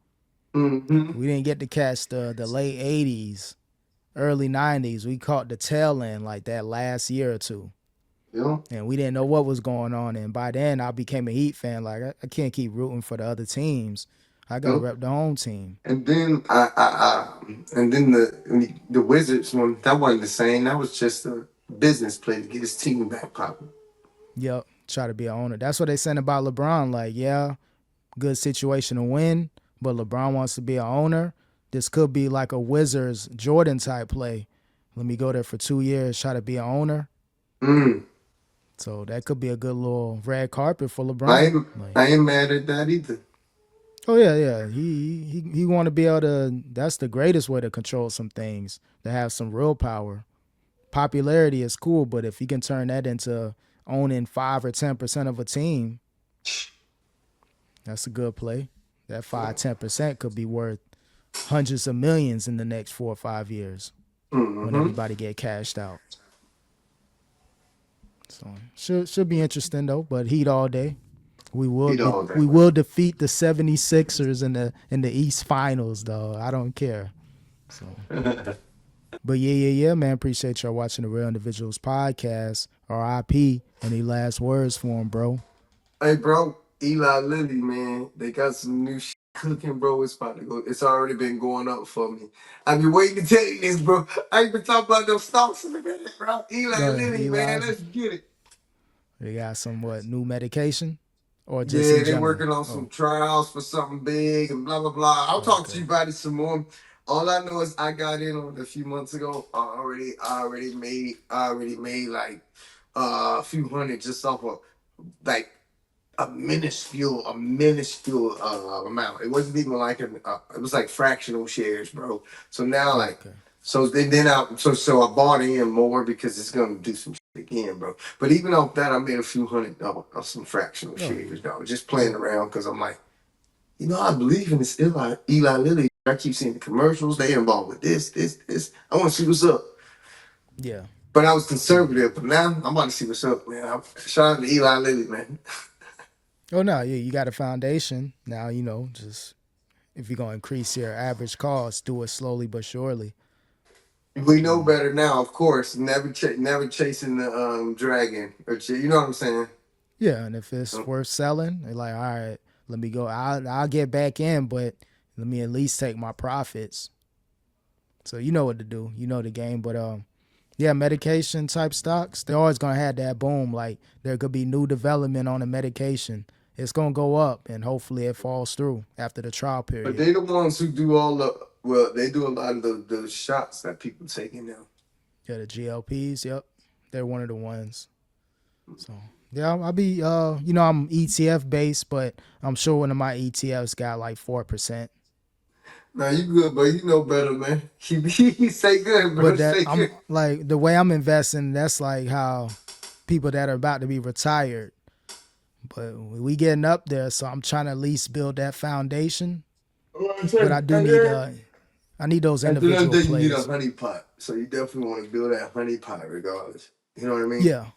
Speaker 1: Mm-hmm.
Speaker 2: We didn't get to catch the late 80s, early 90s. We caught the tail end like that last year or two.
Speaker 1: Yeah.
Speaker 2: And we didn't know what was going on. And by then, I became a Heat fan. Like, I can't keep rooting for the other teams. I got to
Speaker 1: Yeah.
Speaker 2: rep the home team.
Speaker 1: And then and then the Wizards one that wasn't the same. That was just a business play to get his team back popping.
Speaker 2: Yep, try to be an owner. That's what they saying about LeBron. Like, yeah, good situation to win, but LeBron wants to be an owner. This could be like a Wizards Jordan type play. Let me go there for 2 years, try to be an owner.
Speaker 1: Mm.
Speaker 2: So that could be a good little red carpet for
Speaker 1: I
Speaker 2: LeBron.
Speaker 1: ain't
Speaker 2: Like,
Speaker 1: I ain't mad at that either.
Speaker 2: oh yeah. He want to be able to. That's the greatest way to control some things. To have some real power. Popularity is cool, but if you can turn that into owning 5 or 10% of a team, that's a good play. That 5-10% could be worth hundreds of millions in the next 4 or 5 years when
Speaker 1: Mm-hmm.
Speaker 2: everybody get cashed out. So should be interesting though. But Heat all day. We
Speaker 1: He all that, man.
Speaker 2: will defeat the 76ers in the East Finals though. I don't care. So, but yeah, man. Appreciate y'all watching the Real Individuals podcast. RIP. Any last words for him, bro?
Speaker 1: Hey, bro, Eli Lilly, man, they got some new shit cooking, bro. It's about to go. It's already been going up for me. I've been waiting to tell you this, bro. I ain't been talking about those stocks in a minute, bro. Eli
Speaker 2: Go ahead,
Speaker 1: Lilly, man,
Speaker 2: Eli.
Speaker 1: let's get it.
Speaker 2: They got some new medication, or just
Speaker 1: Yeah,
Speaker 2: in
Speaker 1: they
Speaker 2: general?
Speaker 1: working on
Speaker 2: Oh,
Speaker 1: some trials for something big and blah blah blah. I'll talk to
Speaker 2: okay.
Speaker 1: you about it some more. All I know is I got in on it a few months ago. I already made like a few hundred just off of like a minuscule amount. It wasn't even like it was like fractional shares, bro. So now like
Speaker 2: Okay.
Speaker 1: so I bought in more because it's gonna do some shit again, bro. But even off that, I made a few $100 of some fractional
Speaker 2: Oh,
Speaker 1: shares, dog. Just
Speaker 2: yeah.
Speaker 1: playing around because I'm like, I believe in this Eli Lilly. I keep seeing the commercials. They involved with this. I want to see what's up.
Speaker 2: Yeah.
Speaker 1: But I was conservative, but now I'm about to see what's up, man. Shout out to Eli Lilly, man.
Speaker 2: Oh no, yeah, you got a foundation. Now, just if you're gonna increase your average cost, do it slowly but surely.
Speaker 1: We know better now, of course. Never chasing the dragon, you know what I'm saying?
Speaker 2: Yeah, and if it's worth selling, they're like, all right, let me go. I'll get back in, but let me at least take my profits. So you know what to do. You know the game. But yeah, medication type stocks, they're always gonna have that boom. Like there could be new development on a medication. It's gonna go up and hopefully it falls through after the trial
Speaker 1: But
Speaker 2: period.
Speaker 1: they the ones who do all they do a lot of the shots that people taking now.
Speaker 2: Yeah, the GLPs, yep. They're one of the ones. So yeah, I'll be I'm ETF based, but I'm sure one of my ETFs got like 4%.
Speaker 1: Now you good, but you know better, man. He say good, bro.
Speaker 2: But that
Speaker 1: Say
Speaker 2: I'm
Speaker 1: good.
Speaker 2: like the way I'm investing, that's like how people that are about to be retired. But we getting up there, so I'm trying to at least build that foundation. But I do need I need those
Speaker 1: At the end of
Speaker 2: individual
Speaker 1: the day, you need a
Speaker 2: plays.
Speaker 1: honey pot. So you definitely want to build that honey pot regardless. You know what I mean?
Speaker 2: Yeah,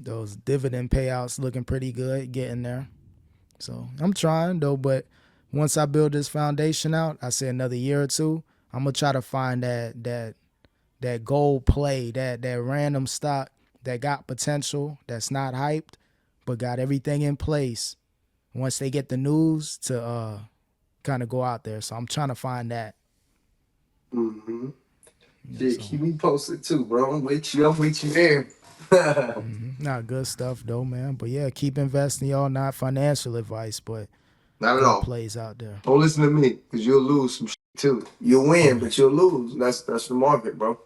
Speaker 2: those dividend payouts looking pretty good, getting there. So I'm trying though, but once I build this foundation out, I say another year or two, I'm gonna try to find that gold play, that random stock that got potential, that's not hyped, but got everything in place. Once they get the news to kind of go out there, so I'm trying to find that.
Speaker 1: Mm-hmm.
Speaker 2: Yeah,
Speaker 1: Yeah,
Speaker 2: so
Speaker 1: keep me posted too, bro. I'm with you. I'm with you there.
Speaker 2: not good stuff though, man. But yeah, keep investing, y'all. Not financial advice, but
Speaker 1: Not at
Speaker 2: good
Speaker 1: all.
Speaker 2: plays out there.
Speaker 1: Don't listen to me, because you'll lose some shit too. You'll win, but you'll lose. That's the market, bro.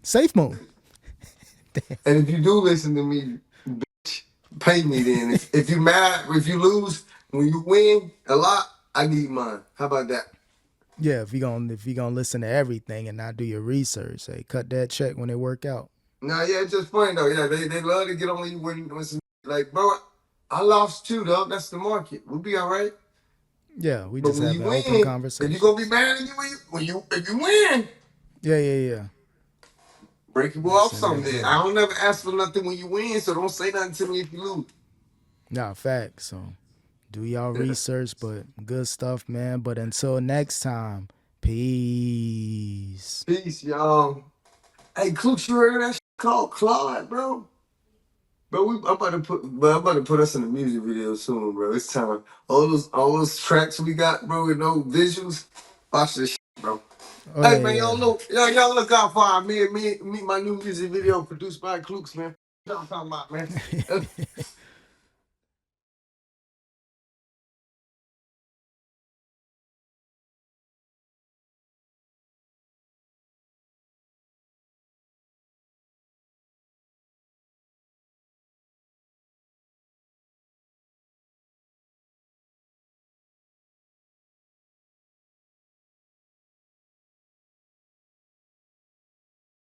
Speaker 2: Safe move.
Speaker 1: And if you do listen to me, bitch, pay me then. If you mad, if you lose, when you win a lot, I need mine. How about that?
Speaker 2: Yeah, if you gonna listen to everything and not do your research, hey, cut that check when they work out.
Speaker 1: No, yeah, it's just funny though. Yeah, they love to get on you when some like, bro, I lost too, though. That's the market. We'll be all right.
Speaker 2: Yeah, we
Speaker 1: But
Speaker 2: just
Speaker 1: when you
Speaker 2: having open
Speaker 1: win, if you gonna be
Speaker 2: conversations.
Speaker 1: mad at you if you win,
Speaker 2: Yeah.
Speaker 1: break your boy
Speaker 2: Just
Speaker 1: off
Speaker 2: send that
Speaker 1: something. Then.
Speaker 2: bread.
Speaker 1: I don't never ask for nothing when you win, so don't say nothing to me if you lose.
Speaker 2: Nah, facts. So do y'all
Speaker 1: Yeah.
Speaker 2: research, but good stuff, man. But until next time, peace.
Speaker 1: Peace, y'all. Hey, Klooks, you heard of that shit called Claude, bro? Bro, I'm about to put us in a music video soon, bro. It's time. All those tracks we got, bro, with no visuals. Watch this shit, bro.
Speaker 2: Oh
Speaker 1: Hey
Speaker 2: yeah,
Speaker 1: man,
Speaker 2: yeah.
Speaker 1: y'all look out for me my new music video produced by Klooks, man. What y'all talking about, man?